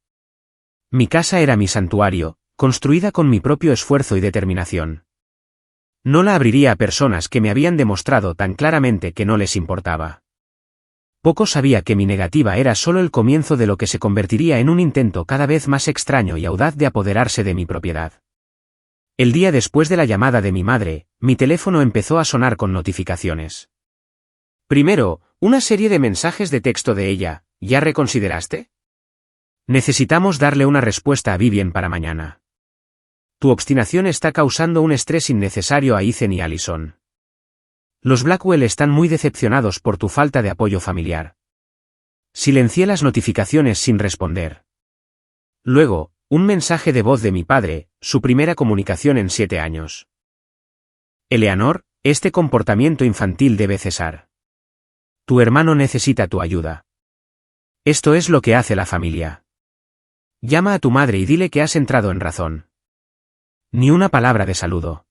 Mi casa era mi santuario, construida con mi propio esfuerzo y determinación. No la abriría a personas que me habían demostrado tan claramente que no les importaba. Poco sabía que mi negativa era solo el comienzo de lo que se convertiría en un intento cada vez más extraño y audaz de apoderarse de mi propiedad. El día después de la llamada de mi madre, mi teléfono empezó a sonar con notificaciones. Primero, una serie de mensajes de texto de ella. ¿Ya reconsideraste? Necesitamos darle una respuesta a Vivien para mañana. Tu obstinación está causando un estrés innecesario a Ethan y Allison. Los Blackwell están muy decepcionados por tu falta de apoyo familiar. Silencié las notificaciones sin responder. Luego, un mensaje de voz de mi padre, su primera comunicación en 7 años. Eleanor, este comportamiento infantil debe cesar. Tu hermano necesita tu ayuda. Esto es lo que hace la familia. Llama a tu madre y dile que has entrado en razón. Ni una palabra de saludo.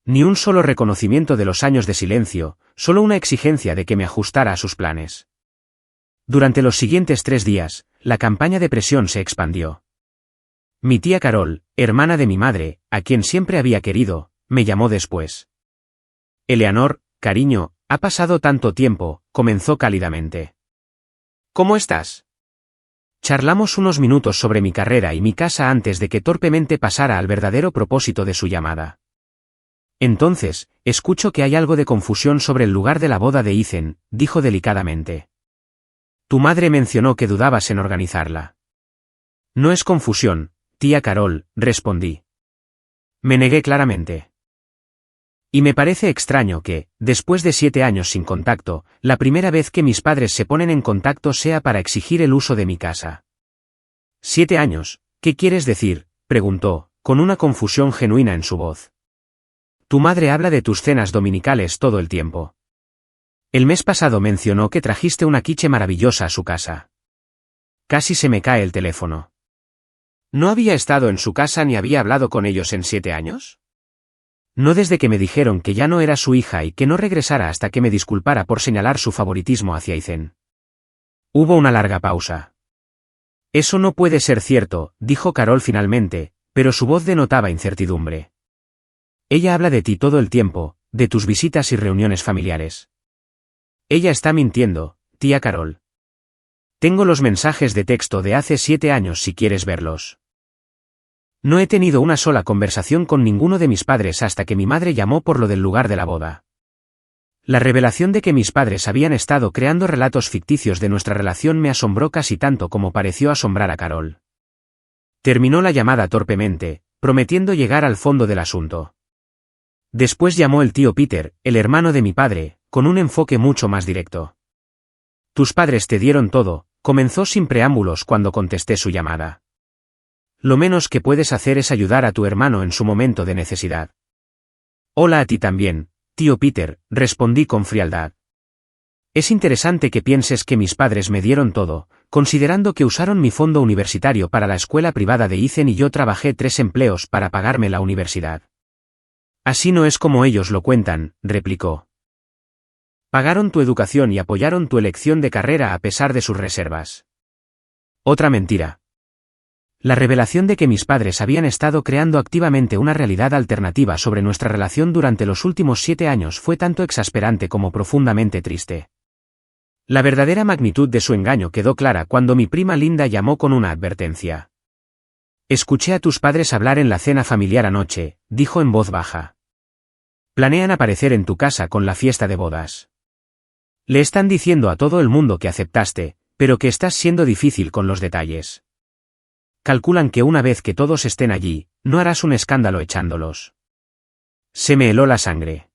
Ni un solo reconocimiento de los años de silencio, solo una exigencia de que me ajustara a sus planes. Durante los siguientes 3 días, la campaña de presión se expandió. Mi tía Carol, hermana de mi madre, a quien siempre había querido, me llamó después. Eleanor, cariño, ha pasado tanto tiempo, comenzó cálidamente. ¿Cómo estás? Charlamos unos minutos sobre mi carrera y mi casa antes de que torpemente pasara al verdadero propósito de su llamada. Entonces, escucho que hay algo de confusión sobre el lugar de la boda de Ethan, dijo delicadamente. Tu madre mencionó que dudabas en organizarla. No es confusión, tía Carol, respondí. Me negué claramente. Y me parece extraño que, después de 7 años sin contacto, la primera vez que mis padres se ponen en contacto sea para exigir el uso de mi casa. 7 años, ¿qué quieres decir?, preguntó, con una confusión genuina en su voz. Tu madre habla de tus cenas dominicales todo el tiempo. El mes pasado mencionó que trajiste una quiche maravillosa a su casa. Casi se me cae el teléfono. ¿No había estado en su casa ni había hablado con ellos en 7 años? No desde que me dijeron que ya no era su hija y que no regresara hasta que me disculpara por señalar su favoritismo hacia Ethan. Hubo una larga pausa. Eso no puede ser cierto, dijo Carol finalmente, pero su voz denotaba incertidumbre. Ella habla de ti todo el tiempo, de tus visitas y reuniones familiares. Ella está mintiendo, tía Carol. Tengo los mensajes de texto de hace 7 años si quieres verlos. No he tenido una sola conversación con ninguno de mis padres hasta que mi madre llamó por lo del lugar de la boda. La revelación de que mis padres habían estado creando relatos ficticios de nuestra relación me asombró casi tanto como pareció asombrar a Carol. Terminó la llamada torpemente, prometiendo llegar al fondo del asunto. Después llamó el tío Peter, el hermano de mi padre, con un enfoque mucho más directo. Tus padres te dieron todo, comenzó sin preámbulos cuando contesté su llamada. Lo menos que puedes hacer es ayudar a tu hermano en su momento de necesidad. Hola a ti también, tío Peter, respondí con frialdad. Es interesante que pienses que mis padres me dieron todo, considerando que usaron mi fondo universitario para la escuela privada de Ethan y yo trabajé 3 empleos para pagarme la universidad. Así no es como ellos lo cuentan, replicó. Pagaron tu educación y apoyaron tu elección de carrera a pesar de sus reservas. Otra mentira. La revelación de que mis padres habían estado creando activamente una realidad alternativa sobre nuestra relación durante los últimos 7 años fue tanto exasperante como profundamente triste. La verdadera magnitud de su engaño quedó clara cuando mi prima Linda llamó con una advertencia. Escuché a tus padres hablar en la cena familiar anoche, dijo en voz baja. Planean aparecer en tu casa con la fiesta de bodas. Le están diciendo a todo el mundo que aceptaste, pero que estás siendo difícil con los detalles. Calculan que una vez que todos estén allí, no harás un escándalo echándolos. Se me heló la sangre.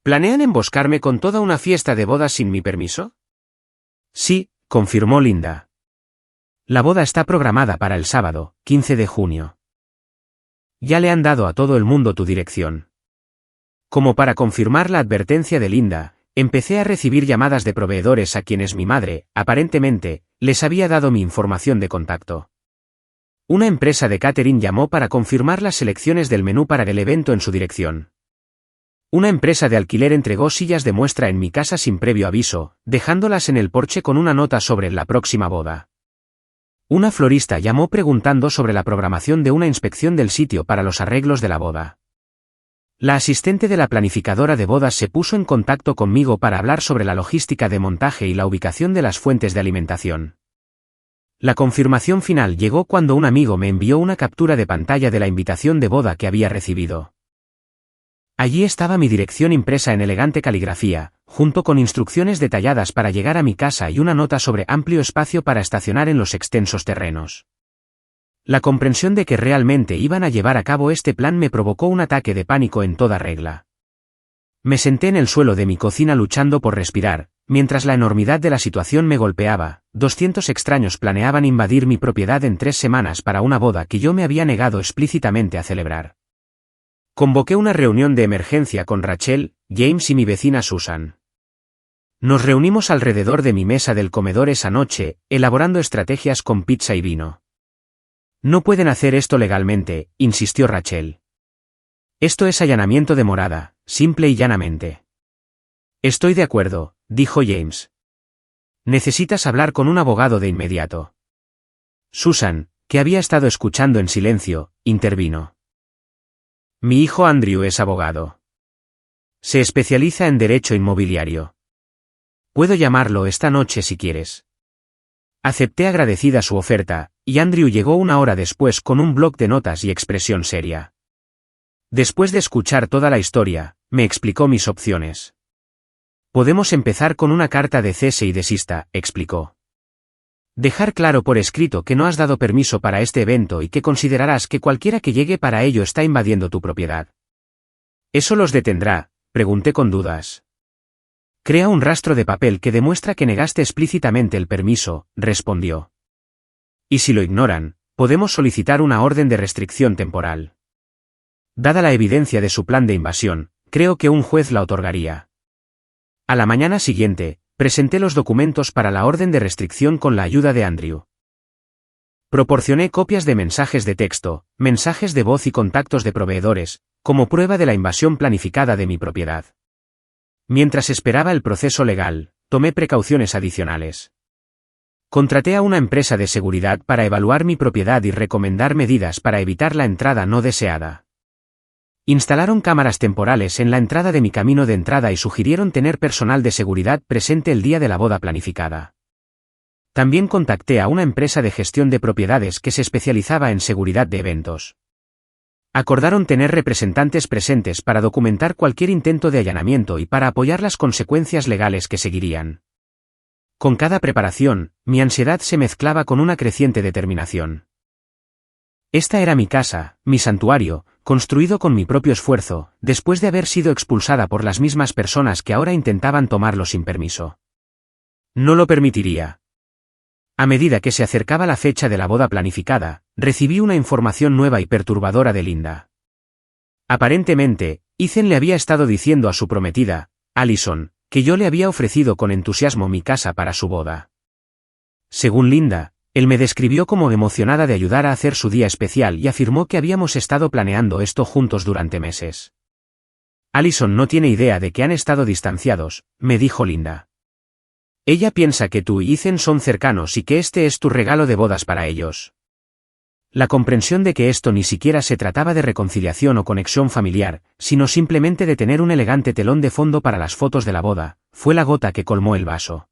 ¿Planean emboscarme con toda una fiesta de bodas sin mi permiso? Sí, confirmó Linda. La boda está programada para el sábado, 15 de junio. Ya le han dado a todo el mundo tu dirección. Como para confirmar la advertencia de Linda, empecé a recibir llamadas de proveedores a quienes mi madre, aparentemente, les había dado mi información de contacto. Una empresa de catering llamó para confirmar las selecciones del menú para el evento en su dirección. Una empresa de alquiler entregó sillas de muestra en mi casa sin previo aviso, dejándolas en el porche con una nota sobre la próxima boda. Una florista llamó preguntando sobre la programación de una inspección del sitio para los arreglos de la boda. La asistente de la planificadora de bodas se puso en contacto conmigo para hablar sobre la logística de montaje y la ubicación de las fuentes de alimentación. La confirmación final llegó cuando un amigo me envió una captura de pantalla de la invitación de boda que había recibido. Allí estaba mi dirección impresa en elegante caligrafía, junto con instrucciones detalladas para llegar a mi casa y una nota sobre amplio espacio para estacionar en los extensos terrenos. La comprensión de que realmente iban a llevar a cabo este plan me provocó un ataque de pánico en toda regla. Me senté en el suelo de mi cocina luchando por respirar, mientras la enormidad de la situación me golpeaba. 200 extraños planeaban invadir mi propiedad en 3 semanas para una boda que yo me había negado explícitamente a celebrar. Convoqué una reunión de emergencia con Rachel, James y mi vecina Susan. Nos reunimos alrededor de mi mesa del comedor esa noche, elaborando estrategias con pizza y vino. No pueden hacer esto legalmente, insistió Rachel. Esto es allanamiento de morada, simple y llanamente. Estoy de acuerdo, dijo James. Necesitas hablar con un abogado de inmediato. Susan, que había estado escuchando en silencio, intervino. Mi hijo Andrew es abogado. Se especializa en derecho inmobiliario. Puedo llamarlo esta noche si quieres. Acepté agradecida su oferta, y Andrew llegó 1 hora después con un bloc de notas y expresión seria. Después de escuchar toda la historia, me explicó mis opciones. Podemos empezar con una carta de cese y desista, explicó. Dejar claro por escrito que no has dado permiso para este evento y que considerarás que cualquiera que llegue para ello está invadiendo tu propiedad. ¿Eso los detendrá?, pregunté con dudas. Crea un rastro de papel que demuestra que negaste explícitamente el permiso, respondió. Y si lo ignoran, podemos solicitar una orden de restricción temporal. Dada la evidencia de su plan de invasión, creo que un juez la otorgaría. A la mañana siguiente, presenté los documentos para la orden de restricción con la ayuda de Andrew. Proporcioné copias de mensajes de texto, mensajes de voz y contactos de proveedores, como prueba de la invasión planificada de mi propiedad. Mientras esperaba el proceso legal, tomé precauciones adicionales. Contraté a una empresa de seguridad para evaluar mi propiedad y recomendar medidas para evitar la entrada no deseada. Instalaron cámaras temporales en la entrada de mi camino de entrada y sugirieron tener personal de seguridad presente el día de la boda planificada. También contacté a una empresa de gestión de propiedades que se especializaba en seguridad de eventos. Acordaron tener representantes presentes para documentar cualquier intento de allanamiento y para apoyar las consecuencias legales que seguirían. Con cada preparación, mi ansiedad se mezclaba con una creciente determinación. Esta era mi casa, mi santuario, construido con mi propio esfuerzo, después de haber sido expulsada por las mismas personas que ahora intentaban tomarlo sin permiso. No lo permitiría. A medida que se acercaba la fecha de la boda planificada, recibí una información nueva y perturbadora de Linda. Aparentemente, Ethan le había estado diciendo a su prometida, Allison, que yo le había ofrecido con entusiasmo mi casa para su boda. Según Linda, él me describió como emocionada de ayudar a hacer su día especial y afirmó que habíamos estado planeando esto juntos durante meses. Allison no tiene idea de que han estado distanciados, me dijo Linda. Ella piensa que tú y Ethan son cercanos y que este es tu regalo de bodas para ellos. La comprensión de que esto ni siquiera se trataba de reconciliación o conexión familiar, sino simplemente de tener un elegante telón de fondo para las fotos de la boda, fue la gota que colmó el vaso.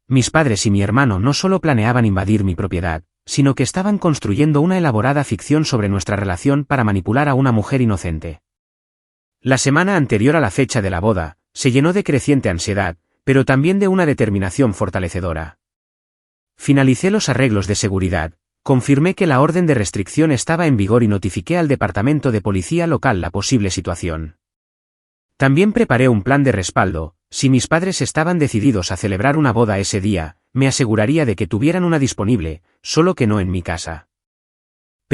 Mis padres y mi hermano no solo planeaban invadir mi propiedad, sino que estaban construyendo una elaborada ficción sobre nuestra relación para manipular a una mujer inocente. La semana anterior a la fecha de la boda, se llenó de creciente ansiedad, pero también de una determinación fortalecedora. Finalicé los arreglos de seguridad, confirmé que la orden de restricción estaba en vigor y notifiqué al departamento de policía local la posible situación. También preparé un plan de respaldo. Si mis padres estaban decididos a celebrar una boda ese día, me aseguraría de que tuvieran una disponible, solo que no en mi casa.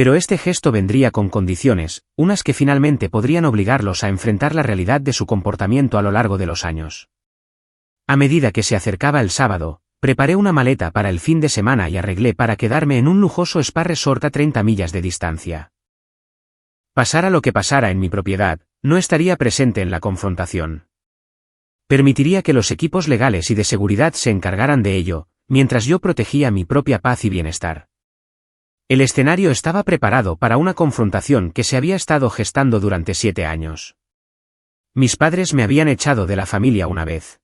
Pero este gesto vendría con condiciones, unas que finalmente podrían obligarlos a enfrentar la realidad de su comportamiento a lo largo de los años. A medida que se acercaba el sábado, preparé una maleta para el fin de semana y arreglé para quedarme en un lujoso spa resort a 30 millas de distancia. Pasara lo que pasara en mi propiedad, no estaría presente en la confrontación. Permitiría que los equipos legales y de seguridad se encargaran de ello, mientras yo protegía mi propia paz y bienestar. El escenario estaba preparado para una confrontación que se había estado gestando durante 7 años. Mis padres me habían echado de la familia una vez.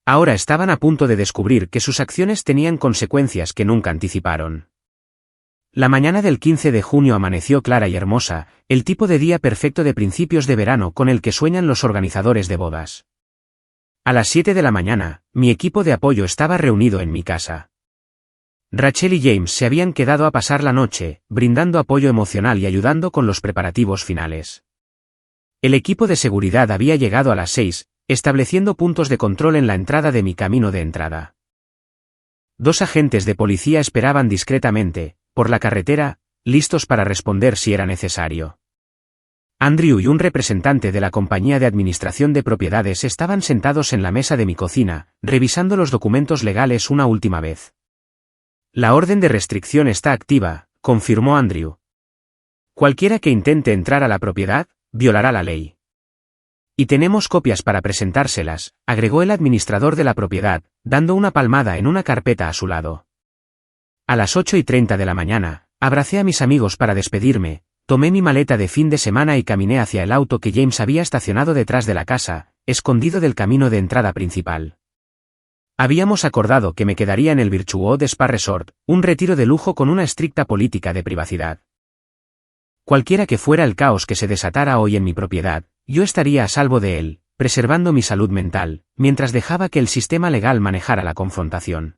Ahora estaban a punto de descubrir que sus acciones tenían consecuencias que nunca anticiparon. La mañana del 15 de junio amaneció clara y hermosa, el tipo de día perfecto de principios de verano con el que sueñan los organizadores de bodas. A las 7 de la mañana, mi equipo de apoyo estaba reunido en mi casa. Rachel y James se habían quedado a pasar la noche, brindando apoyo emocional y ayudando con los preparativos finales. El equipo de seguridad había llegado a las 6, estableciendo puntos de control en la entrada de mi camino de entrada. 2 agentes de policía esperaban discretamente, por la carretera, listos para responder si era necesario. Andrew y un representante de la compañía de administración de propiedades estaban sentados en la mesa de mi cocina, revisando los documentos legales una última vez. La orden de restricción está activa, confirmó Andrew. Cualquiera que intente entrar a la propiedad, violará la ley. Y tenemos copias para presentárselas, agregó el administrador de la propiedad, dando una palmada en una carpeta a su lado. A las 8:30 de la mañana, abracé a mis amigos para despedirme, tomé mi maleta de fin de semana y caminé hacia el auto que James había estacionado detrás de la casa, escondido del camino de entrada principal. Habíamos acordado que me quedaría en el Birchwood Spa Resort, un retiro de lujo con una estricta política de privacidad. Cualquiera que fuera el caos que se desatara hoy en mi propiedad, yo estaría a salvo de él, preservando mi salud mental, mientras dejaba que el sistema legal manejara la confrontación.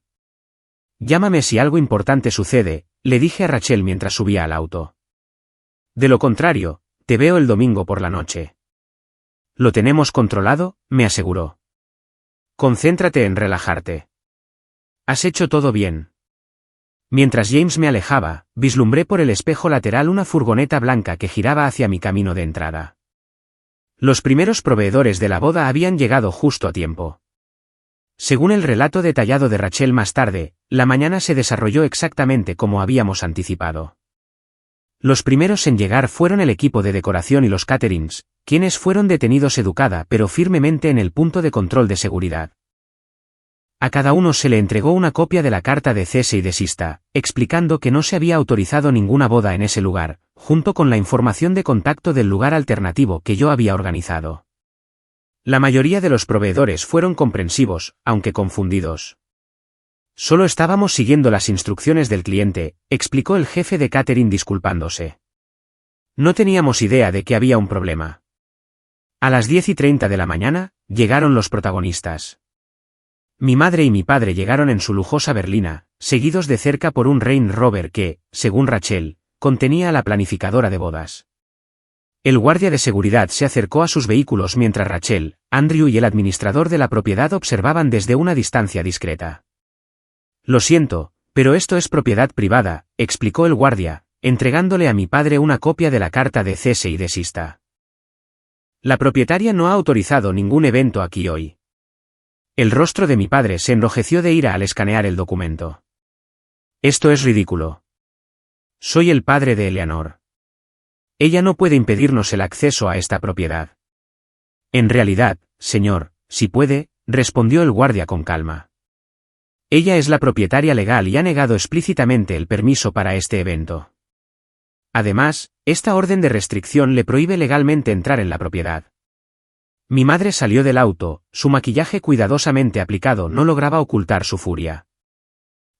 Llámame si algo importante sucede, le dije a Rachel mientras subía al auto. De lo contrario, te veo el domingo por la noche. Lo tenemos controlado, me aseguró. Concéntrate en relajarte. Has hecho todo bien. Mientras James me alejaba, vislumbré por el espejo lateral una furgoneta blanca que giraba hacia mi camino de entrada. Los primeros proveedores de la boda habían llegado justo a tiempo. Según el relato detallado de Rachel más tarde, la mañana se desarrolló exactamente como habíamos anticipado. Los primeros en llegar fueron el equipo de decoración y los caterings, quienes fueron detenidos educada pero firmemente en el punto de control de seguridad. A cada uno se le entregó una copia de la carta de cese y desista, explicando que no se había autorizado ninguna boda en ese lugar, junto con la información de contacto del lugar alternativo que yo había organizado. La mayoría de los proveedores fueron comprensivos, aunque confundidos. Solo estábamos siguiendo las instrucciones del cliente, explicó el jefe de catering disculpándose. No teníamos idea de que había un problema. A las 10:30 de la mañana, llegaron los protagonistas. Mi madre y mi padre llegaron en su lujosa berlina, seguidos de cerca por un Range Rover que, según Rachel, contenía a la planificadora de bodas. El guardia de seguridad se acercó a sus vehículos mientras Rachel, Andrew y el administrador de la propiedad observaban desde una distancia discreta. Lo siento, pero esto es propiedad privada, explicó el guardia, entregándole a mi padre una copia de la carta de cese y desista. La propietaria no ha autorizado ningún evento aquí hoy. El rostro de mi padre se enrojeció de ira al escanear el documento. Esto es ridículo. Soy el padre de Eleanor. Ella no puede impedirnos el acceso a esta propiedad. En realidad, señor, si puede, respondió el guardia con calma. Ella es la propietaria legal y ha negado explícitamente el permiso para este evento. Además, esta orden de restricción le prohíbe legalmente entrar en la propiedad. Mi madre salió del auto, su maquillaje cuidadosamente aplicado no lograba ocultar su furia.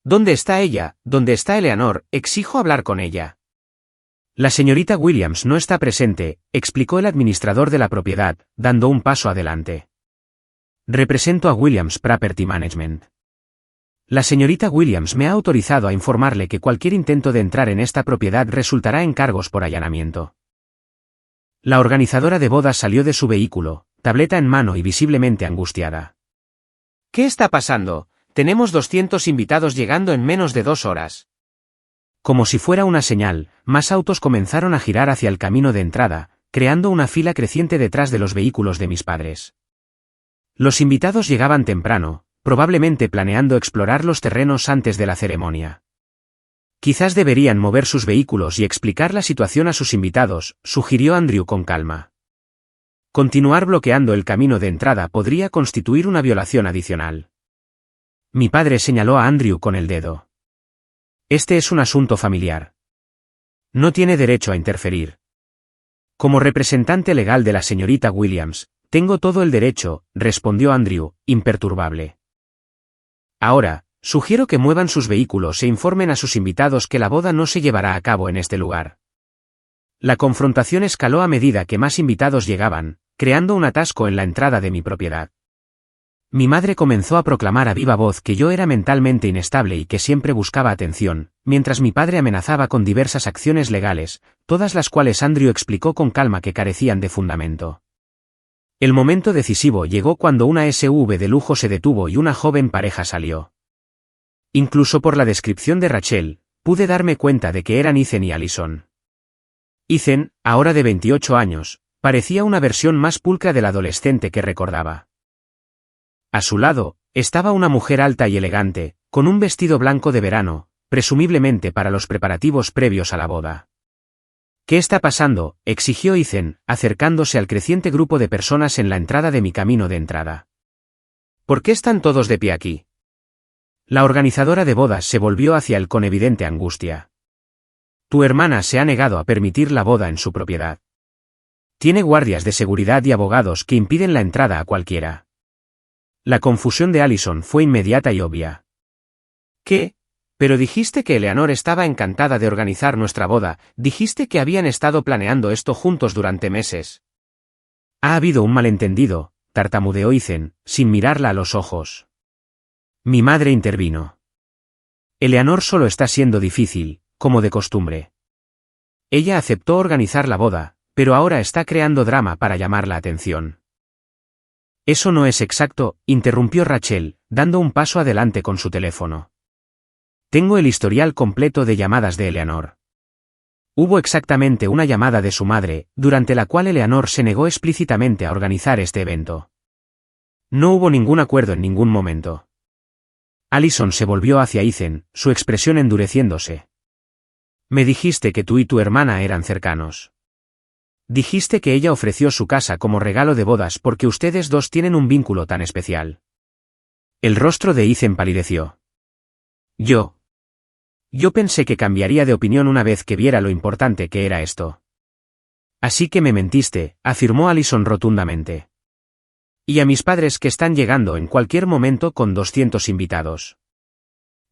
¿Dónde está ella? ¿Dónde está Eleanor? Exijo hablar con ella. La señorita Williams no está presente, explicó el administrador de la propiedad, dando un paso adelante. Represento a Williams Property Management. La señorita Williams me ha autorizado a informarle que cualquier intento de entrar en esta propiedad resultará en cargos por allanamiento. La organizadora de bodas salió de su vehículo, tableta en mano y visiblemente angustiada. ¿Qué está pasando? Tenemos 200 invitados llegando en menos de 2 horas. Como si fuera una señal, más autos comenzaron a girar hacia el camino de entrada, creando una fila creciente detrás de los vehículos de mis padres. Los invitados llegaban temprano, probablemente planeando explorar los terrenos antes de la ceremonia. Quizás deberían mover sus vehículos y explicar la situación a sus invitados, sugirió Andrew con calma. Continuar bloqueando el camino de entrada podría constituir una violación adicional. Mi padre señaló a Andrew con el dedo. Este es un asunto familiar. No tiene derecho a interferir. Como representante legal de la señorita Williams, tengo todo el derecho, respondió Andrew, imperturbable. Ahora, sugiero que muevan sus vehículos e informen a sus invitados que la boda no se llevará a cabo en este lugar. La confrontación escaló a medida que más invitados llegaban, creando un atasco en la entrada de mi propiedad. Mi madre comenzó a proclamar a viva voz que yo era mentalmente inestable y que siempre buscaba atención, mientras mi padre amenazaba con diversas acciones legales, todas las cuales Andrew explicó con calma que carecían de fundamento. El momento decisivo llegó cuando una SUV de lujo se detuvo y una joven pareja salió. Incluso por la descripción de Rachel, pude darme cuenta de que eran Ethan y Allison. Ethan, ahora de 28 años, parecía una versión más pulcra del adolescente que recordaba. A su lado, estaba una mujer alta y elegante, con un vestido blanco de verano, presumiblemente para los preparativos previos a la boda. ¿Qué está pasando?, exigió Ethan, acercándose al creciente grupo de personas en la entrada de mi camino de entrada. ¿Por qué están todos de pie aquí? La organizadora de bodas se volvió hacia él con evidente angustia. Tu hermana se ha negado a permitir la boda en su propiedad. Tiene guardias de seguridad y abogados que impiden la entrada a cualquiera. La confusión de Allison fue inmediata y obvia. ¿Qué? Pero dijiste que Eleanor estaba encantada de organizar nuestra boda, dijiste que habían estado planeando esto juntos durante meses. Ha habido un malentendido, tartamudeó Ethan, sin mirarla a los ojos. Mi madre intervino. Eleanor solo está siendo difícil, como de costumbre. Ella aceptó organizar la boda, pero ahora está creando drama para llamar la atención. Eso no es exacto, interrumpió Rachel, dando un paso adelante con su teléfono. Tengo el historial completo de llamadas de Eleanor. Hubo exactamente una llamada de su madre, durante la cual Eleanor se negó explícitamente a organizar este evento. No hubo ningún acuerdo en ningún momento. Allison se volvió hacia Ethan, su expresión endureciéndose. Me dijiste que tú y tu hermana eran cercanos. Dijiste que ella ofreció su casa como regalo de bodas porque ustedes dos tienen un vínculo tan especial. El rostro de Ethan palideció. Yo pensé que cambiaría de opinión una vez que viera lo importante que era esto. Así que me mentiste, afirmó Allison rotundamente. Y a mis padres que están llegando en cualquier momento con 200 invitados.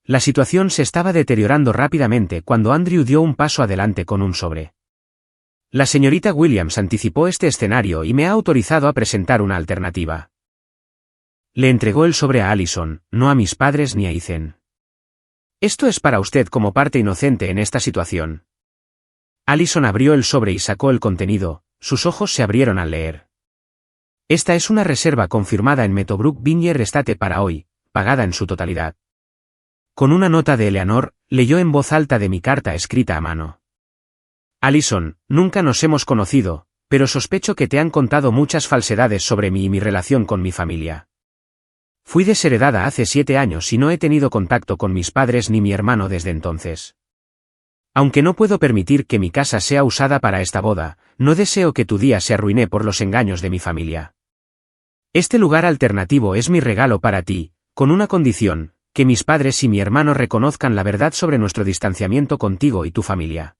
La situación se estaba deteriorando rápidamente cuando Andrew dio un paso adelante con un sobre. La señorita Williams anticipó este escenario y me ha autorizado a presentar una alternativa. Le entregó el sobre a Allison, no a mis padres ni a Ethan. Esto es para usted como parte inocente en esta situación. Allison abrió el sobre y sacó el contenido, sus ojos se abrieron al leer. Esta es una reserva confirmada en Meadowbrook Vineyard Estate para hoy, pagada en su totalidad. Con una nota de Eleanor, leyó en voz alta de mi carta escrita a mano. Allison, nunca nos hemos conocido, pero sospecho que te han contado muchas falsedades sobre mí y mi relación con mi familia. Fui desheredada hace 7 años y no he tenido contacto con mis padres ni mi hermano desde entonces. Aunque no puedo permitir que mi casa sea usada para esta boda, no deseo que tu día se arruine por los engaños de mi familia. Este lugar alternativo es mi regalo para ti, con una condición, que mis padres y mi hermano reconozcan la verdad sobre nuestro distanciamiento contigo y tu familia.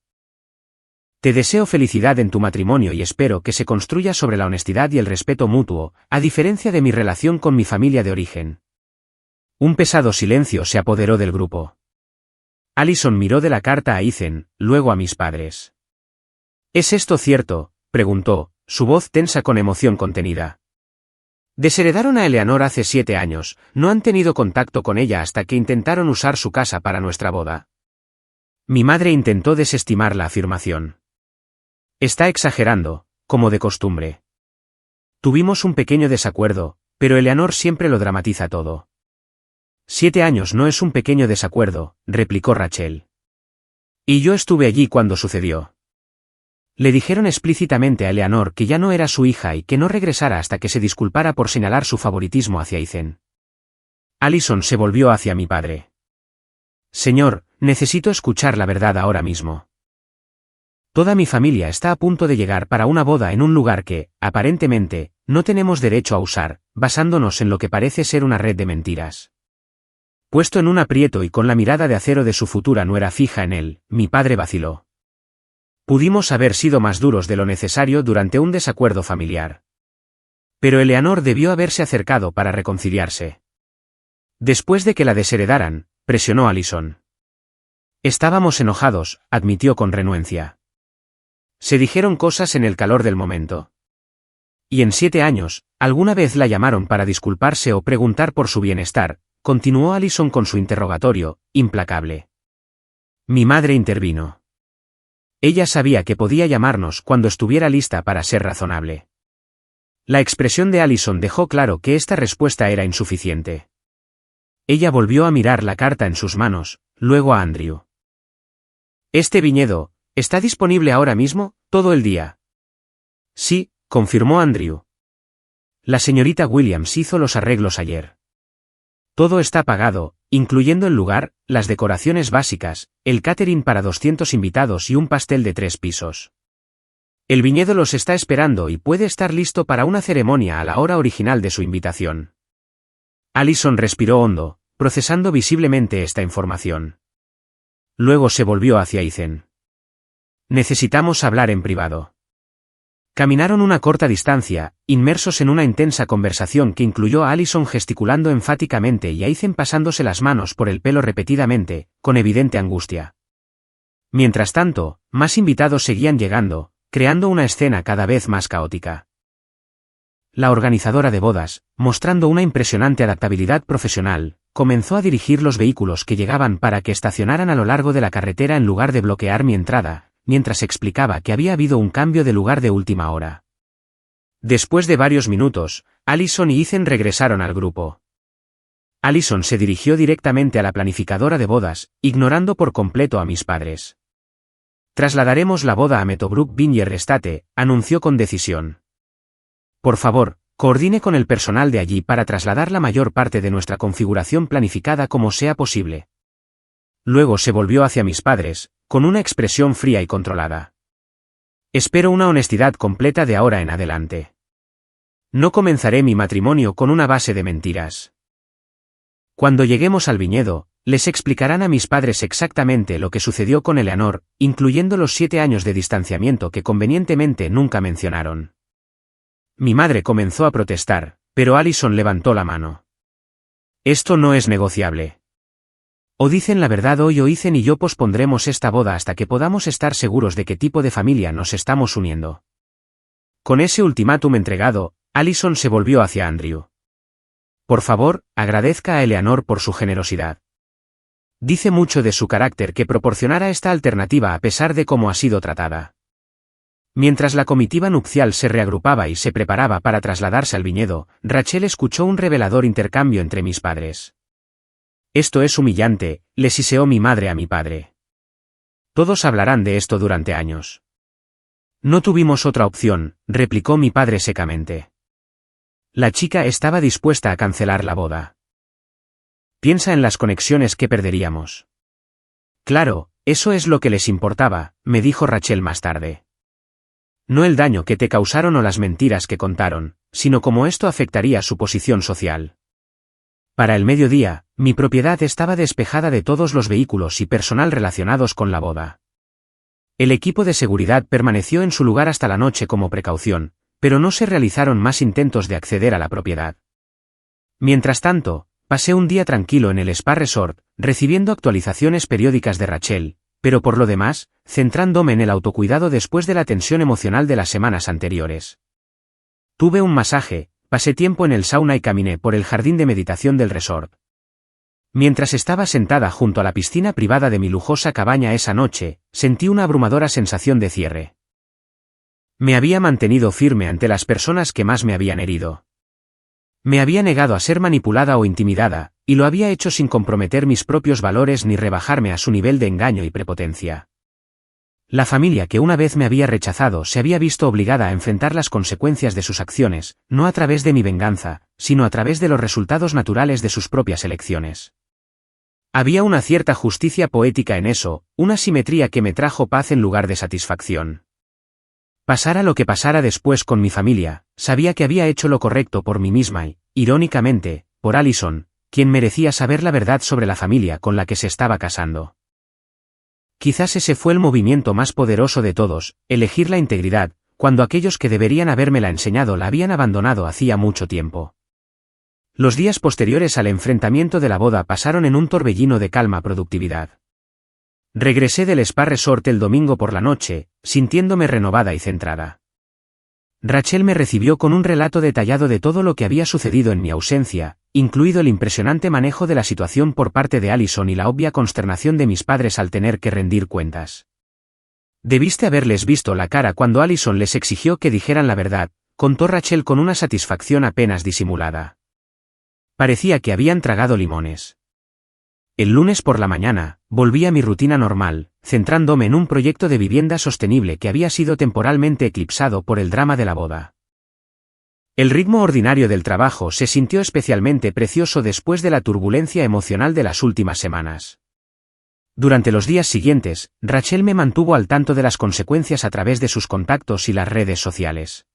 Te deseo felicidad en tu matrimonio y espero que se construya sobre la honestidad y el respeto mutuo, a diferencia de mi relación con mi familia de origen. Un pesado silencio se apoderó del grupo. Allison miró de la carta a Ethan, luego a mis padres. ¿Es esto cierto?, preguntó, su voz tensa con emoción contenida. Desheredaron a Eleanor hace 7 años, no han tenido contacto con ella hasta que intentaron usar su casa para nuestra boda. Mi madre intentó desestimar la afirmación. Está exagerando, como de costumbre. Tuvimos un pequeño desacuerdo, pero Eleanor siempre lo dramatiza todo. 7 años no es un pequeño desacuerdo, replicó Rachel. Y yo estuve allí cuando sucedió. Le dijeron explícitamente a Eleanor que ya no era su hija y que no regresara hasta que se disculpara por señalar su favoritismo hacia Ethan. Allison se volvió hacia mi padre. Señor, necesito escuchar la verdad ahora mismo. Toda mi familia está a punto de llegar para una boda en un lugar que, aparentemente, no tenemos derecho a usar, basándonos en lo que parece ser una red de mentiras. Puesto en un aprieto y con la mirada de acero de su futura nuera fija en él, mi padre vaciló. Pudimos haber sido más duros de lo necesario durante un desacuerdo familiar. Pero Eleanor debió haberse acercado para reconciliarse. Después de que la desheredaran, presionó a Allison. Estábamos enojados, admitió con renuencia. Se dijeron cosas en el calor del momento. Y en 7 años, alguna vez la llamaron para disculparse o preguntar por su bienestar, continuó Allison con su interrogatorio, implacable. Mi madre intervino. Ella sabía que podía llamarnos cuando estuviera lista para ser razonable. La expresión de Allison dejó claro que esta respuesta era insuficiente. Ella volvió a mirar la carta en sus manos, luego a Andrew. Este viñedo, ¿está disponible ahora mismo, todo el día? Sí, confirmó Andrew. La señorita Williams hizo los arreglos ayer. Todo está pagado, incluyendo el lugar, las decoraciones básicas, el catering para 200 invitados y un pastel de 3 pisos. El viñedo los está esperando y puede estar listo para una ceremonia a la hora original de su invitación. Allison respiró hondo, procesando visiblemente esta información. Luego se volvió hacia Ethan. Necesitamos hablar en privado. Caminaron una corta distancia, inmersos en una intensa conversación que incluyó a Allison gesticulando enfáticamente y a Ethan pasándose las manos por el pelo repetidamente, con evidente angustia. Mientras tanto, más invitados seguían llegando, creando una escena cada vez más caótica. La organizadora de bodas, mostrando una impresionante adaptabilidad profesional, comenzó a dirigir los vehículos que llegaban para que estacionaran a lo largo de la carretera en lugar de bloquear mi entrada, mientras explicaba que había habido un cambio de lugar de última hora. Después de varios minutos, Allison y Ethan regresaron al grupo. Allison se dirigió directamente a la planificadora de bodas, ignorando por completo a mis padres. Trasladaremos la boda a Meadowbrook Vineyard Estate, anunció con decisión. Por favor, coordine con el personal de allí para trasladar la mayor parte de nuestra configuración planificada como sea posible. Luego se volvió hacia mis padres, con una expresión fría y controlada. Espero una honestidad completa de ahora en adelante. No comenzaré mi matrimonio con una base de mentiras. Cuando lleguemos al viñedo, les explicarán a mis padres exactamente lo que sucedió con Eleanor, incluyendo los 7 años de distanciamiento que convenientemente nunca mencionaron. Mi madre comenzó a protestar, pero Allison levantó la mano. Esto no es negociable. O dicen la verdad hoy o Ethan y yo pospondremos esta boda hasta que podamos estar seguros de qué tipo de familia nos estamos uniendo. Con ese ultimátum entregado, Allison se volvió hacia Andrew. Por favor, agradezca a Eleanor por su generosidad. Dice mucho de su carácter que proporcionara esta alternativa a pesar de cómo ha sido tratada. Mientras la comitiva nupcial se reagrupaba y se preparaba para trasladarse al viñedo, Rachel escuchó un revelador intercambio entre mis padres. Esto es humillante, le siseó mi madre a mi padre. Todos hablarán de esto durante años. No tuvimos otra opción, replicó mi padre secamente. La chica estaba dispuesta a cancelar la boda. Piensa en las conexiones que perderíamos. Claro, eso es lo que les importaba, me dijo Rachel más tarde. No el daño que te causaron o las mentiras que contaron, sino cómo esto afectaría su posición social. Para el mediodía, mi propiedad estaba despejada de todos los vehículos y personal relacionados con la boda. El equipo de seguridad permaneció en su lugar hasta la noche como precaución, pero no se realizaron más intentos de acceder a la propiedad. Mientras tanto, pasé un día tranquilo en el Spa Resort, recibiendo actualizaciones periódicas de Rachel, pero por lo demás, centrándome en el autocuidado después de la tensión emocional de las semanas anteriores. Tuve un masaje, pasé tiempo en el sauna y caminé por el jardín de meditación del resort. Mientras estaba sentada junto a la piscina privada de mi lujosa cabaña esa noche, sentí una abrumadora sensación de cierre. Me había mantenido firme ante las personas que más me habían herido. Me había negado a ser manipulada o intimidada, y lo había hecho sin comprometer mis propios valores ni rebajarme a su nivel de engaño y prepotencia. La familia que una vez me había rechazado se había visto obligada a enfrentar las consecuencias de sus acciones, no a través de mi venganza, sino a través de los resultados naturales de sus propias elecciones. Había una cierta justicia poética en eso, una simetría que me trajo paz en lugar de satisfacción. Pasara lo que pasara después con mi familia, sabía que había hecho lo correcto por mí misma y, irónicamente, por Allison, quien merecía saber la verdad sobre la familia con la que se estaba casando. Quizás ese fue el movimiento más poderoso de todos, elegir la integridad, cuando aquellos que deberían habérmela enseñado la habían abandonado hacía mucho tiempo. Los días posteriores al enfrentamiento de la boda pasaron en un torbellino de calma productividad. Regresé del Spa Resort el domingo por la noche, sintiéndome renovada y centrada. Rachel me recibió con un relato detallado de todo lo que había sucedido en mi ausencia, incluido el impresionante manejo de la situación por parte de Allison y la obvia consternación de mis padres al tener que rendir cuentas. Debiste haberles visto la cara cuando Allison les exigió que dijeran la verdad, contó Rachel con una satisfacción apenas disimulada. Parecía que habían tragado limones. El lunes por la mañana, volví a mi rutina normal, centrándome en un proyecto de vivienda sostenible que había sido temporalmente eclipsado por el drama de la boda. El ritmo ordinario del trabajo se sintió especialmente precioso después de la turbulencia emocional de las últimas semanas. Durante los días siguientes, Rachel me mantuvo al tanto de las consecuencias a través de sus contactos y las redes sociales.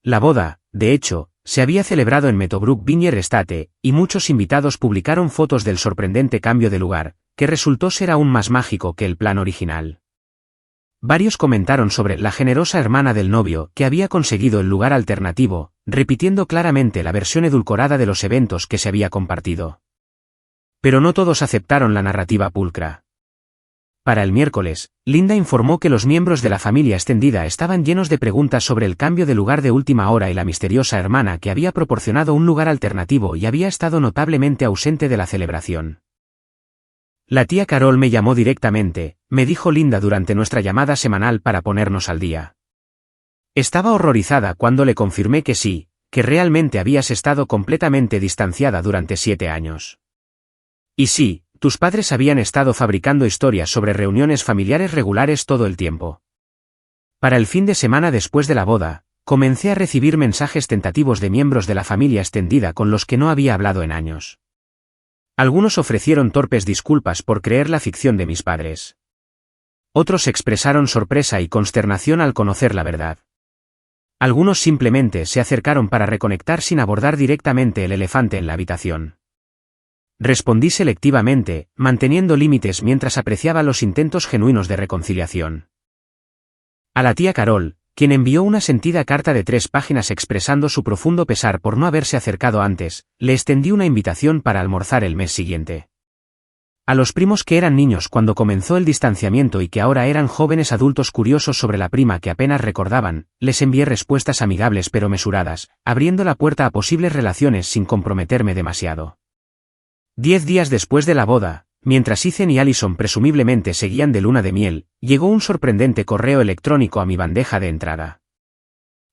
La boda, de hecho, se había celebrado en Meadowbrook Vineyard Estate, y muchos invitados publicaron fotos del sorprendente cambio de lugar, que resultó ser aún más mágico que el plan original. Varios comentaron sobre la generosa hermana del novio que había conseguido el lugar alternativo, repitiendo claramente la versión edulcorada de los eventos que se había compartido. Pero no todos aceptaron la narrativa pulcra. Para el miércoles, Linda informó que los miembros de la familia extendida estaban llenos de preguntas sobre el cambio de lugar de última hora y la misteriosa hermana que había proporcionado un lugar alternativo y había estado notablemente ausente de la celebración. La tía Carol me llamó directamente, me dijo Linda durante nuestra llamada semanal para ponernos al día. Estaba horrorizada cuando le confirmé que sí, que realmente habías estado completamente distanciada durante 7 años. Y sí, tus padres habían estado fabricando historias sobre reuniones familiares regulares todo el tiempo. Para el fin de semana después de la boda, comencé a recibir mensajes tentativos de miembros de la familia extendida con los que no había hablado en años. Algunos ofrecieron torpes disculpas por creer la ficción de mis padres. Otros expresaron sorpresa y consternación al conocer la verdad. Algunos simplemente se acercaron para reconectar sin abordar directamente el elefante en la habitación. Respondí selectivamente, manteniendo límites mientras apreciaba los intentos genuinos de reconciliación. A la tía Carol, quien envió una sentida carta de 3 páginas expresando su profundo pesar por no haberse acercado antes, le extendí una invitación para almorzar el mes siguiente. A los primos que eran niños cuando comenzó el distanciamiento y que ahora eran jóvenes adultos curiosos sobre la prima que apenas recordaban, les envié respuestas amigables pero mesuradas, abriendo la puerta a posibles relaciones sin comprometerme demasiado. 10 días después de la boda, mientras Ethan y Allison presumiblemente seguían de luna de miel, llegó un sorprendente correo electrónico a mi bandeja de entrada.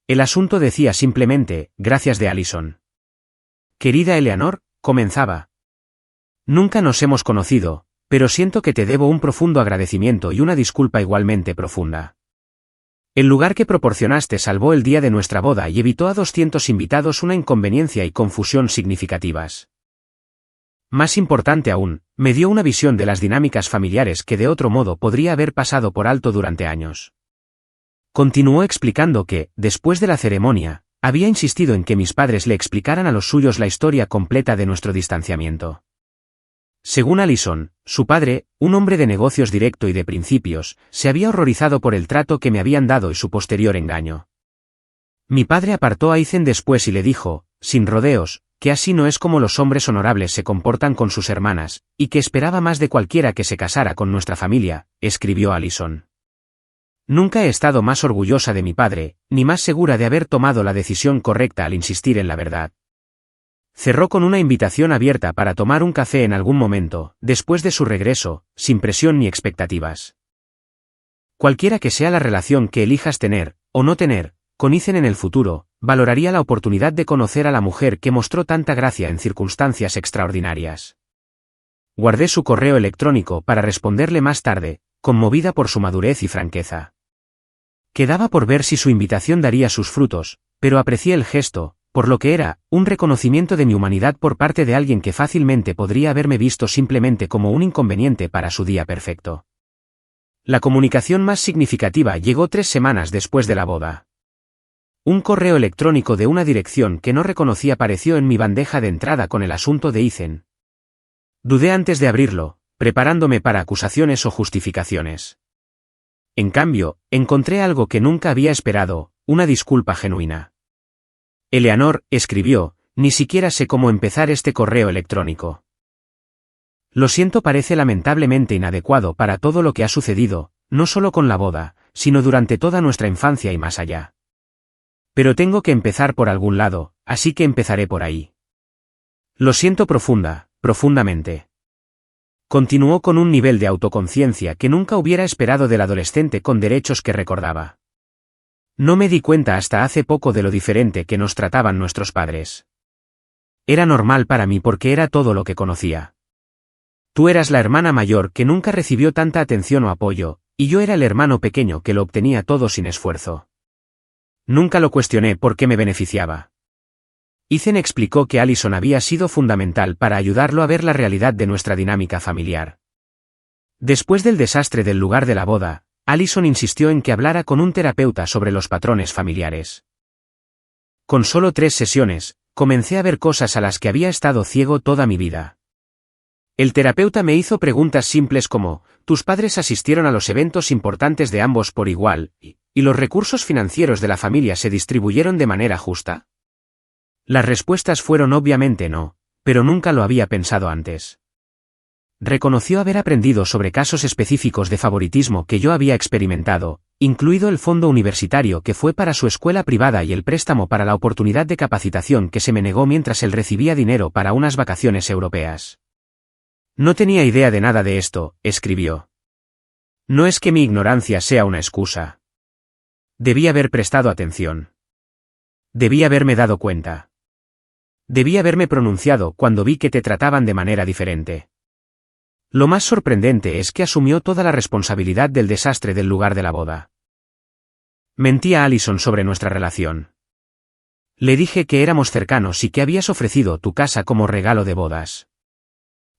El asunto decía simplemente, gracias de Allison. Querida Eleanor, comenzaba. Nunca nos hemos conocido, pero siento que te debo un profundo agradecimiento y una disculpa igualmente profunda. El lugar que proporcionaste salvó el día de nuestra boda y evitó a 200 invitados una inconveniencia y confusión significativas. Más importante aún, me dio una visión de las dinámicas familiares que de otro modo podría haber pasado por alto durante años. Continuó explicando que, después de la ceremonia, había insistido en que mis padres le explicaran a los suyos la historia completa de nuestro distanciamiento. Según Allison, su padre, un hombre de negocios directo y de principios, se había horrorizado por el trato que me habían dado y su posterior engaño. Mi padre apartó a Ethan después y le dijo, sin rodeos, que así no es como los hombres honorables se comportan con sus hermanas, y que esperaba más de cualquiera que se casara con nuestra familia, escribió Allison. Nunca he estado más orgullosa de mi padre, ni más segura de haber tomado la decisión correcta al insistir en la verdad. Cerró con una invitación abierta para tomar un café en algún momento, después de su regreso, sin presión ni expectativas. Cualquiera que sea la relación que elijas tener, o no tener, con Ethan en el futuro, valoraría la oportunidad de conocer a la mujer que mostró tanta gracia en circunstancias extraordinarias. Guardé su correo electrónico para responderle más tarde, conmovida por su madurez y franqueza. Quedaba por ver si su invitación daría sus frutos, pero aprecié el gesto, por lo que era, un reconocimiento de mi humanidad por parte de alguien que fácilmente podría haberme visto simplemente como un inconveniente para su día perfecto. La comunicación más significativa llegó 3 semanas después de la boda. Un correo electrónico de una dirección que no reconocí apareció en mi bandeja de entrada con el asunto de Ethan. Dudé antes de abrirlo, preparándome para acusaciones o justificaciones. En cambio, encontré algo que nunca había esperado, una disculpa genuina. Eleanor, escribió, ni siquiera sé cómo empezar este correo electrónico. Lo siento, parece lamentablemente inadecuado para todo lo que ha sucedido, no solo con la boda, sino durante toda nuestra infancia y más allá. Pero tengo que empezar por algún lado, así que empezaré por ahí. Lo siento profundamente. Continuó con un nivel de autoconciencia que nunca hubiera esperado del adolescente con derechos que recordaba. No me di cuenta hasta hace poco de lo diferente que nos trataban nuestros padres. Era normal para mí porque era todo lo que conocía. Tú eras la hermana mayor que nunca recibió tanta atención o apoyo, y yo era el hermano pequeño que lo obtenía todo sin esfuerzo. Nunca lo cuestioné porque me beneficiaba. Ethan explicó que Allison había sido fundamental para ayudarlo a ver la realidad de nuestra dinámica familiar. Después del desastre del lugar de la boda, Allison insistió en que hablara con un terapeuta sobre los patrones familiares. Con solo 3 sesiones, comencé a ver cosas a las que había estado ciego toda mi vida. El terapeuta me hizo preguntas simples como, ¿tus padres asistieron a los eventos importantes de ambos por igual, y los recursos financieros de la familia se distribuyeron de manera justa? Las respuestas fueron obviamente no, pero nunca lo había pensado antes. Reconoció haber aprendido sobre casos específicos de favoritismo que yo había experimentado, incluido el fondo universitario que fue para su escuela privada y el préstamo para la oportunidad de capacitación que se me negó mientras él recibía dinero para unas vacaciones europeas. No tenía idea de nada de esto, escribió. No es que mi ignorancia sea una excusa. Debí haber prestado atención. Debí haberme dado cuenta. Debí haberme pronunciado cuando vi que te trataban de manera diferente. Lo más sorprendente es que asumió toda la responsabilidad del desastre del lugar de la boda. Mentí a Allison sobre nuestra relación. Le dije que éramos cercanos y que habías ofrecido tu casa como regalo de bodas.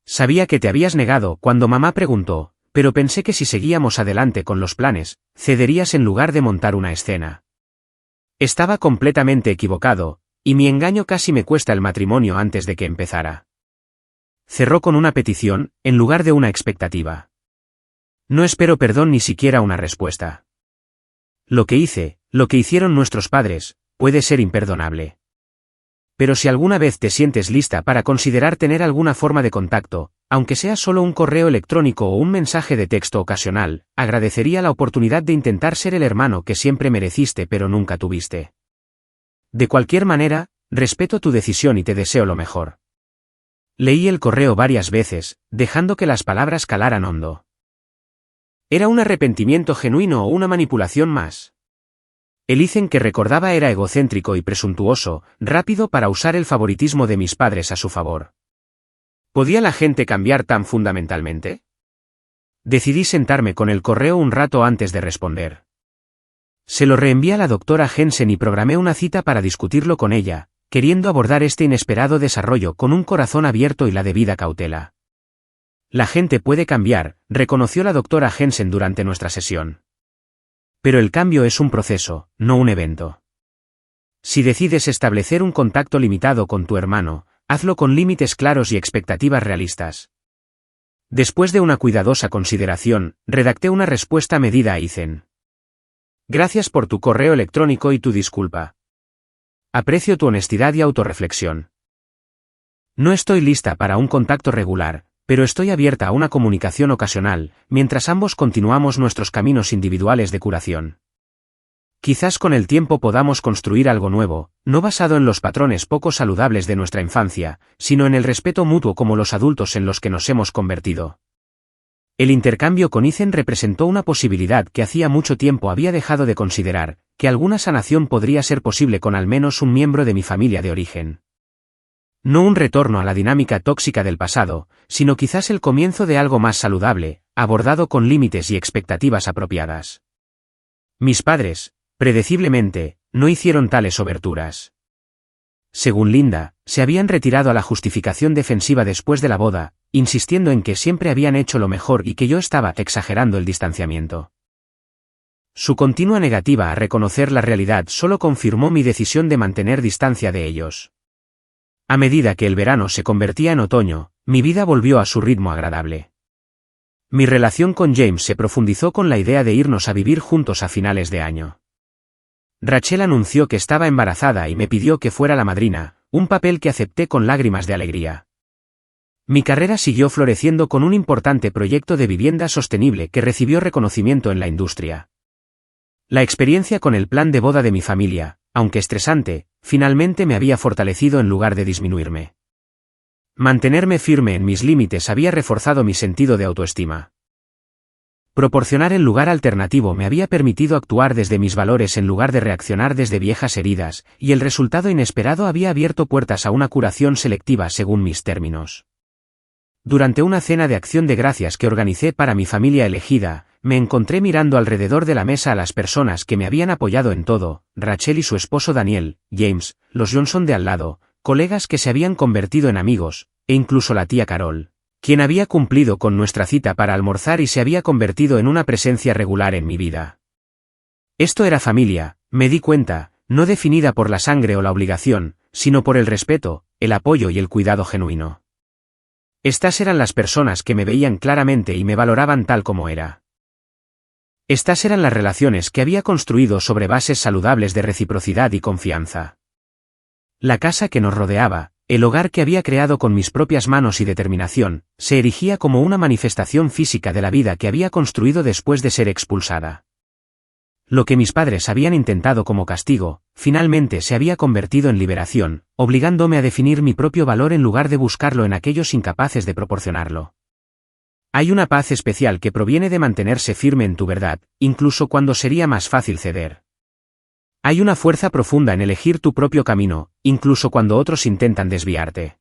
Sabía que te habías negado cuando mamá preguntó, pero pensé que si seguíamos adelante con los planes, cederías en lugar de montar una escena. Estaba completamente equivocado, y mi engaño casi me cuesta el matrimonio antes de que empezara. Cerró con una petición, en lugar de una expectativa. No espero perdón ni siquiera una respuesta. Lo que hice, lo que hicieron nuestros padres, puede ser imperdonable. Pero si alguna vez te sientes lista para considerar tener alguna forma de contacto, aunque sea solo un correo electrónico o un mensaje de texto ocasional, agradecería la oportunidad de intentar ser el hermano que siempre mereciste pero nunca tuviste. De cualquier manera, respeto tu decisión y te deseo lo mejor. Leí el correo varias veces, dejando que las palabras calaran hondo. ¿Era un arrepentimiento genuino o una manipulación más? El Ethan que recordaba era egocéntrico y presuntuoso, rápido para usar el favoritismo de mis padres a su favor. ¿Podía la gente cambiar tan fundamentalmente? Decidí sentarme con el correo un rato antes de responder. Se lo reenvié a la doctora Jensen y programé una cita para discutirlo con ella, queriendo abordar este inesperado desarrollo con un corazón abierto y la debida cautela. La gente puede cambiar, reconoció la doctora Jensen durante nuestra sesión. Pero el cambio es un proceso, no un evento. Si decides establecer un contacto limitado con tu hermano, hazlo con límites claros y expectativas realistas. Después de una cuidadosa consideración, redacté una respuesta medida a Ethan. Gracias por tu correo electrónico y tu disculpa. Aprecio tu honestidad y autorreflexión. No estoy lista para un contacto regular, pero estoy abierta a una comunicación ocasional, mientras ambos continuamos nuestros caminos individuales de curación. Quizás con el tiempo podamos construir algo nuevo, no basado en los patrones poco saludables de nuestra infancia, sino en el respeto mutuo como los adultos en los que nos hemos convertido. El intercambio con Ethan representó una posibilidad que hacía mucho tiempo había dejado de considerar, que alguna sanación podría ser posible con al menos un miembro de mi familia de origen. No un retorno a la dinámica tóxica del pasado, sino quizás el comienzo de algo más saludable, abordado con límites y expectativas apropiadas. Mis padres, predeciblemente, no hicieron tales oberturas. Según Linda, se habían retirado a la justificación defensiva después de la boda, insistiendo en que siempre habían hecho lo mejor y que yo estaba exagerando el distanciamiento. Su continua negativa a reconocer la realidad solo confirmó mi decisión de mantener distancia de ellos. A medida que el verano se convertía en otoño, mi vida volvió a su ritmo agradable. Mi relación con James se profundizó con la idea de irnos a vivir juntos a finales de año. Rachel anunció que estaba embarazada y me pidió que fuera la madrina, un papel que acepté con lágrimas de alegría. Mi carrera siguió floreciendo con un importante proyecto de vivienda sostenible que recibió reconocimiento en la industria. La experiencia con el plan de boda de mi familia, aunque estresante, finalmente me había fortalecido en lugar de disminuirme. Mantenerme firme en mis límites había reforzado mi sentido de autoestima. Proporcionar el lugar alternativo me había permitido actuar desde mis valores en lugar de reaccionar desde viejas heridas, y el resultado inesperado había abierto puertas a una curación selectiva según mis términos. Durante una cena de acción de gracias que organicé para mi familia elegida, me encontré mirando alrededor de la mesa a las personas que me habían apoyado en todo, Rachel y su esposo Daniel, James, los Johnson de al lado, colegas que se habían convertido en amigos, e incluso la tía Carol, quien había cumplido con nuestra cita para almorzar y se había convertido en una presencia regular en mi vida. Esto era familia, me di cuenta, no definida por la sangre o la obligación, sino por el respeto, el apoyo y el cuidado genuino. Estas eran las personas que me veían claramente y me valoraban tal como era. Estas eran las relaciones que había construido sobre bases saludables de reciprocidad y confianza. La casa que nos rodeaba, el hogar que había creado con mis propias manos y determinación, se erigía como una manifestación física de la vida que había construido después de ser expulsada. Lo que mis padres habían intentado como castigo, finalmente se había convertido en liberación, obligándome a definir mi propio valor en lugar de buscarlo en aquellos incapaces de proporcionarlo. Hay una paz especial que proviene de mantenerse firme en tu verdad, incluso cuando sería más fácil ceder. Hay una fuerza profunda en elegir tu propio camino, incluso cuando otros intentan desviarte.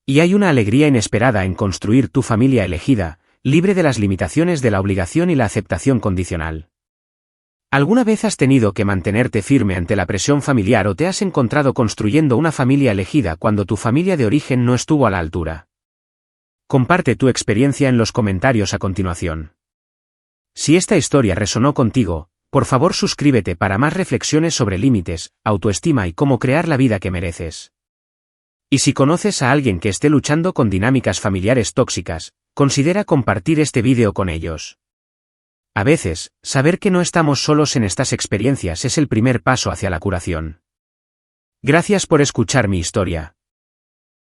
Y hay una alegría inesperada en construir tu familia elegida, libre de las limitaciones de la obligación y la aceptación condicional. ¿Alguna vez has tenido que mantenerte firme ante la presión familiar o te has encontrado construyendo una familia elegida cuando tu familia de origen no estuvo a la altura? Comparte tu experiencia en los comentarios a continuación. Si esta historia resonó contigo, por favor suscríbete para más reflexiones sobre límites, autoestima y cómo crear la vida que mereces. Y si conoces a alguien que esté luchando con dinámicas familiares tóxicas, considera compartir este vídeo con ellos. A veces, saber que no estamos solos en estas experiencias es el primer paso hacia la curación. Gracias por escuchar mi historia.